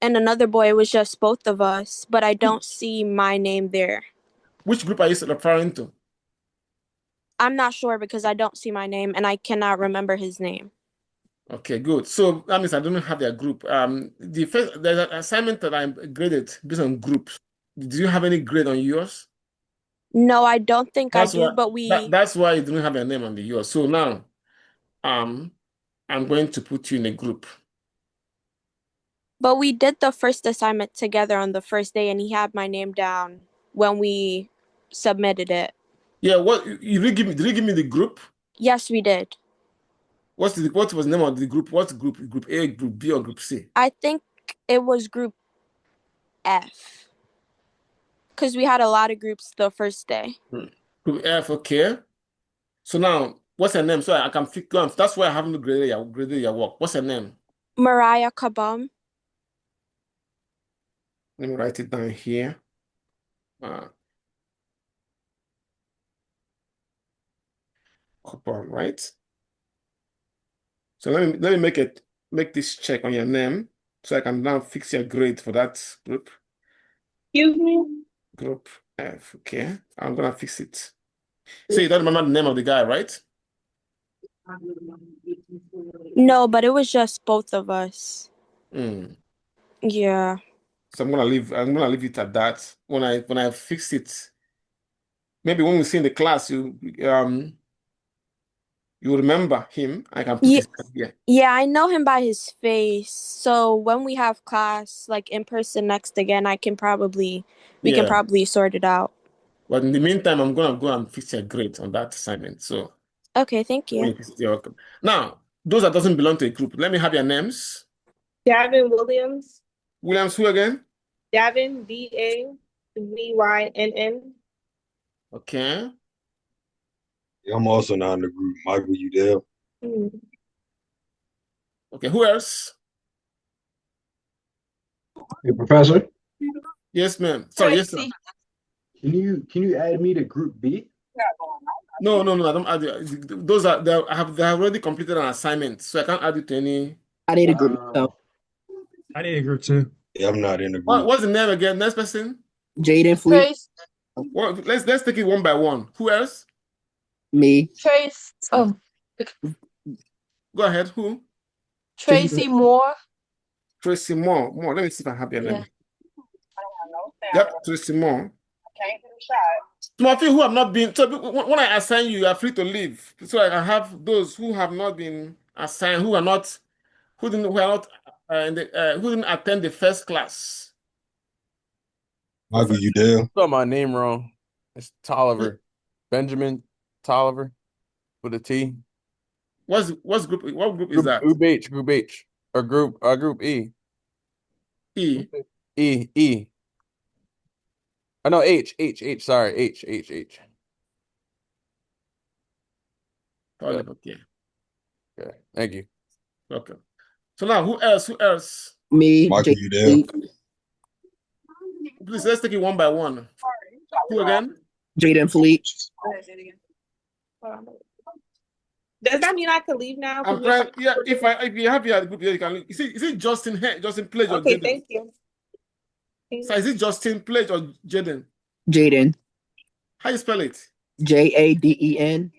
and another boy. It was just both of us, but I don't see my name there. Which group are you referring to? I'm not sure because I don't see my name and I cannot remember his name. Okay, good. So that means I don't have their group. There's an assignment that I'm graded based on groups. Do you have any grade on yours? No, I don't think I That's do, why but that's why you don't have your name on the yours. So now, I'm going to put you in a group. But we did the first assignment together on the first day, and he had my name down when we submitted it. Yeah, what you did give me? Did you give me the group? Yes, we did. What was the name of the group? What's group? Group A, Group B, or Group C? I think it was Group F. Because we had a lot of groups the first day. Group F, okay. So now, what's her name? So I can figure. That's why I haven't graded your work. What's her name? Mariah Kabam. Let me write it down here. Couple, right? So let me make this check on your name so I can now fix your grade for that group. Excuse me? Group F, okay. I'm gonna fix it. So you don't remember the name of the guy, right? No, but it was just both of us. Yeah. So I'm gonna leave it at that. When I fix it, maybe when we see in the class, you remember him. I can put his name here. Yeah, I know him by his face. So when we have class, like in person next again, we can probably sort it out. But in the meantime, I'm gonna go and fix your grade on that assignment. So okay, thank you. You're welcome. Now, those that doesn't belong to a group, let me have your names. Davin Williams. Williams, who again? Davin, Davynn. Okay. Yeah, I'm also not in the group. Michael, you there? Okay, who else? Hey, Professor. Yes, ma'am. Sorry, yes, sir. Can you add me to Group B? No, I don't add you. Those they have already completed an assignment, so I can't add you to any. I need a group. I need a group too. Yeah, I'm not in the group. What's the name again? Next person? Jaden Fleet. Well, let's take it one by one. Who else? Me. Trace. Oh. Go ahead. Who? Tracy Moore. Tracy Moore. Let me see if I have your name. Yep, Tracy Moore. Some of you who have not been, so when I assign you, you are free to leave. So I can have those who have not been assigned, who didn't attend the first class. Michael, you there? Spelled my name wrong. It's Tolliver. Benjamin Tolliver with a T. What group is that? Group H. Or group E. E. Oh no, H. Sorry, H. Okay. Okay. Thank you. Okay. So now, who else? Me. Michael, you there? Please, let's take it one by one. Who again? Jaden Fleet. Does that mean I could leave now? I'm trying. Yeah, if you have your group, you can leave. Is it Justin Pledge or Okay, Jaden? thank you. So is it Justin Plate or Jaden? Jaden. How you spell it? Jadenfleet.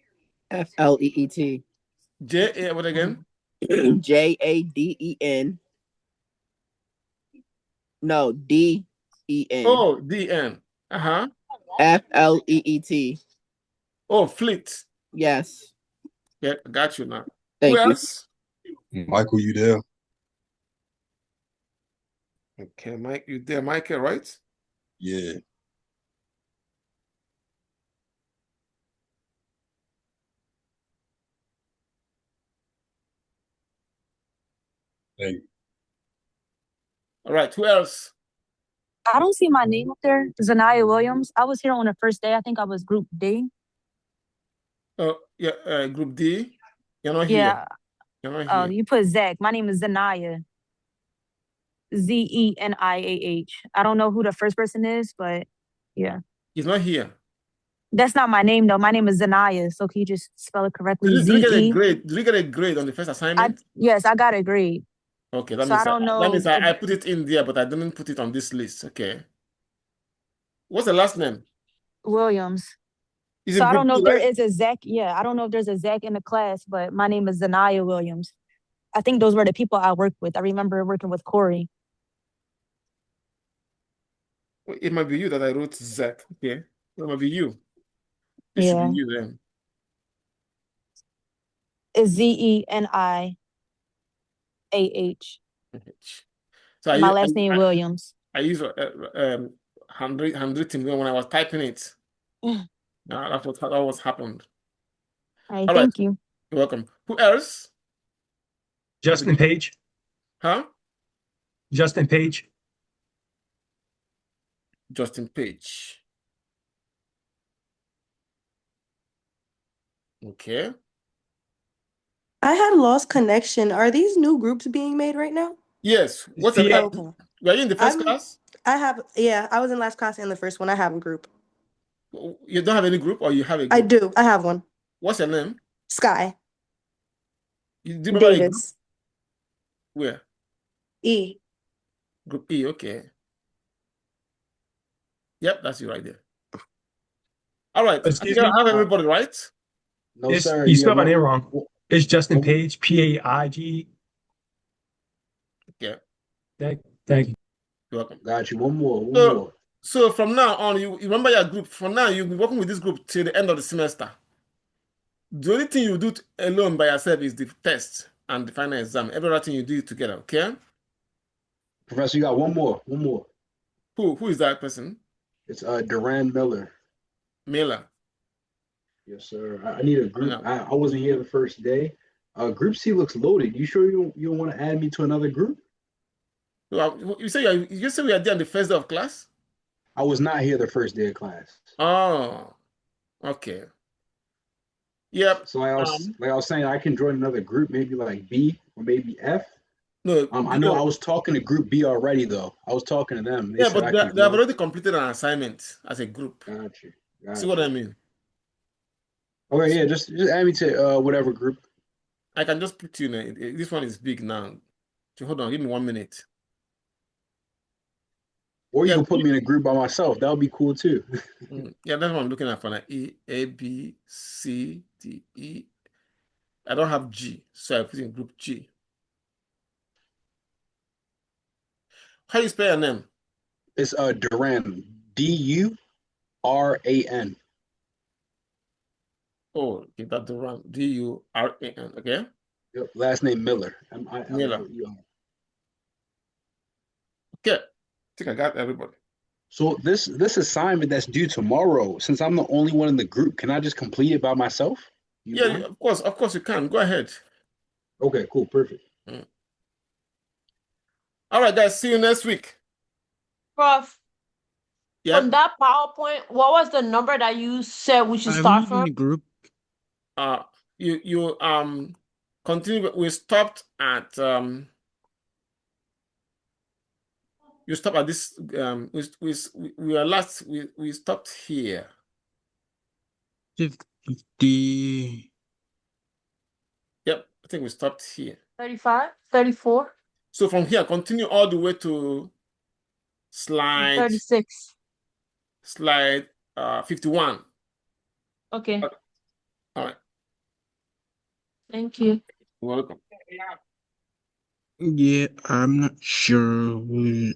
J-A, what again? Jaden. No, Den. Oh, D-N. Uh-huh. Fleet. Oh, Fleet. Yes. Yeah, got you now. Thank Who you. else? Michael, you there? Okay, Mike, you there, Michael, right? Yeah. Thank you. All right, who else? I don't see my name up there. Zanaya Williams. I was here on the first day. I think I was Group D. Oh, yeah, Group D. You're not here. Yeah. You're not Oh, here. you put Zach. My name is Zanaya. Zeniah. I don't know who the first person is, but yeah. He's not here. That's not my name though. My name is Zanaya. So can you just spell it correctly? Did you get a Z-E? grade? Did you get a grade on the first assignment? Yes, I got a grade. Okay, that So means I don't that means know I put it in there, but I didn't put it on this list. Okay. What's the last name? Williams. Is So it I don't Group know D, if there right? is a Zach. Yeah, I don't know if there's a Zach in the class, but my name is Zanaya Williams. I think those were the people I worked with. I remember working with Corey. It might be you that I wrote Zach. Okay. It might be you. It should be Yeah. you then. It's Zeniah. So My last name Williams. I use handwritten when I was typing it. That was happened. All right, All right. thank you. You're welcome. Who else? Justin Page. Huh? Justin Page. Justin Page. Okay. I had lost connection. Are these new groups being made right now? Yes. What's the Okay. Were you in the first class? I was in last class and the first one. I have a group. You don't have any group, or you have a group? I do. I have one. What's your name? Sky. Do you remember a group? Davis. Where? E. Group E, okay. Yep, that's you right there. All right. Excuse I me? have everybody right? No, sir. You spelled my name wrong. It's Justin Page, P-A-I-G. Yeah. Thank you. You're welcome. Got you. One more. So from now on, you remember your group. From now, you'll be working with this group till the end of the semester. The only thing you do alone by yourself is the test and the final exam. Every other thing you do it together, okay? Professor, you got one more. Who is that person? It's Duran Miller. Miller. Yes, sir. I need a group. I wasn't here the first day. Group C looks loaded. You sure you don't want to add me to another group? Well, you say we are there on the first day of class? I was not here the first day of class. Oh, okay. Yep. So like I was saying, I can join another group, maybe like B or maybe F. No, I know I was talking to group B already though. I was talking to them. Yeah, but they have already completed an assignment as a group. Got you. See what I mean? Okay, yeah, just add me to whatever group. I can just put you in. This one is big now. So hold on, give me 1 minute. Or you can put me in a group by myself. That would be cool too. Yeah, that's what I'm looking at for now. E, A, B, C, D, E. I don't have G, so I put in group G. How you spell your name? It's Duran. D-U-R-A-N. Oh, okay, that's Duran. D-U-R-A-N, okay? Yep, last name Miller. Miller. Okay, I think I got everybody. So this assignment that's due tomorrow, since I'm the only one in the group, can I just complete it by myself? Yeah, of course you can. Go ahead. Okay, cool, perfect. All right, guys, see you next week. Prof, yep. From that PowerPoint, what was the number that you said we should start from? Group. You continue. We stopped at you stop at this we are last we stopped here. 50. Yep, I think we stopped here. 35, 34. So from here, continue all the way to slide 36. slide 51. Okay. All right. Thank you. You're welcome. Yeah, I'm not sure what.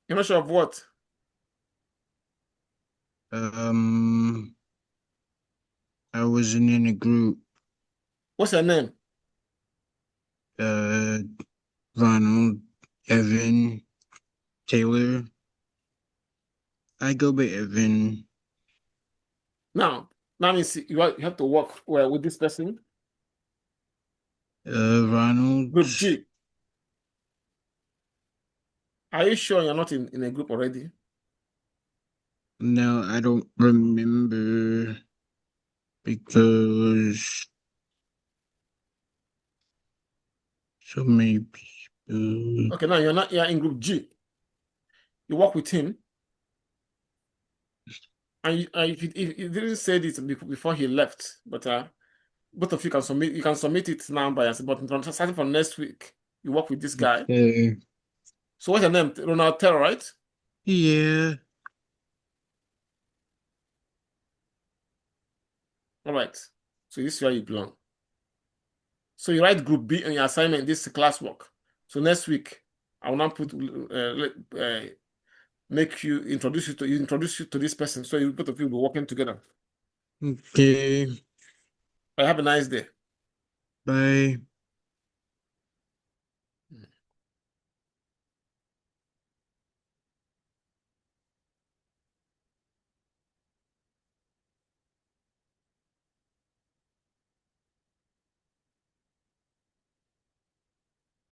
You're not sure of what? I wasn't in a group. What's your name? Ronald, Evan, Taylor. I go by Evan. Now means you have to work well with this person. Ronald. Group G. Are you sure you're not in a group already? No, I don't remember because so many people. Okay, now you're in group G. You work with him. And if you didn't say this before he left, but both of you can submit. You can submit it now by us. But starting from next week, you work with this guy. Okay. So what's your name? Ronald Terror, right? Yeah. All right. So this is where you belong. So you write group B on your assignment. This is classwork. So next week, I will now put make you introduce you to this person. So you both of you will be working together. Okay. Have a nice day. Bye.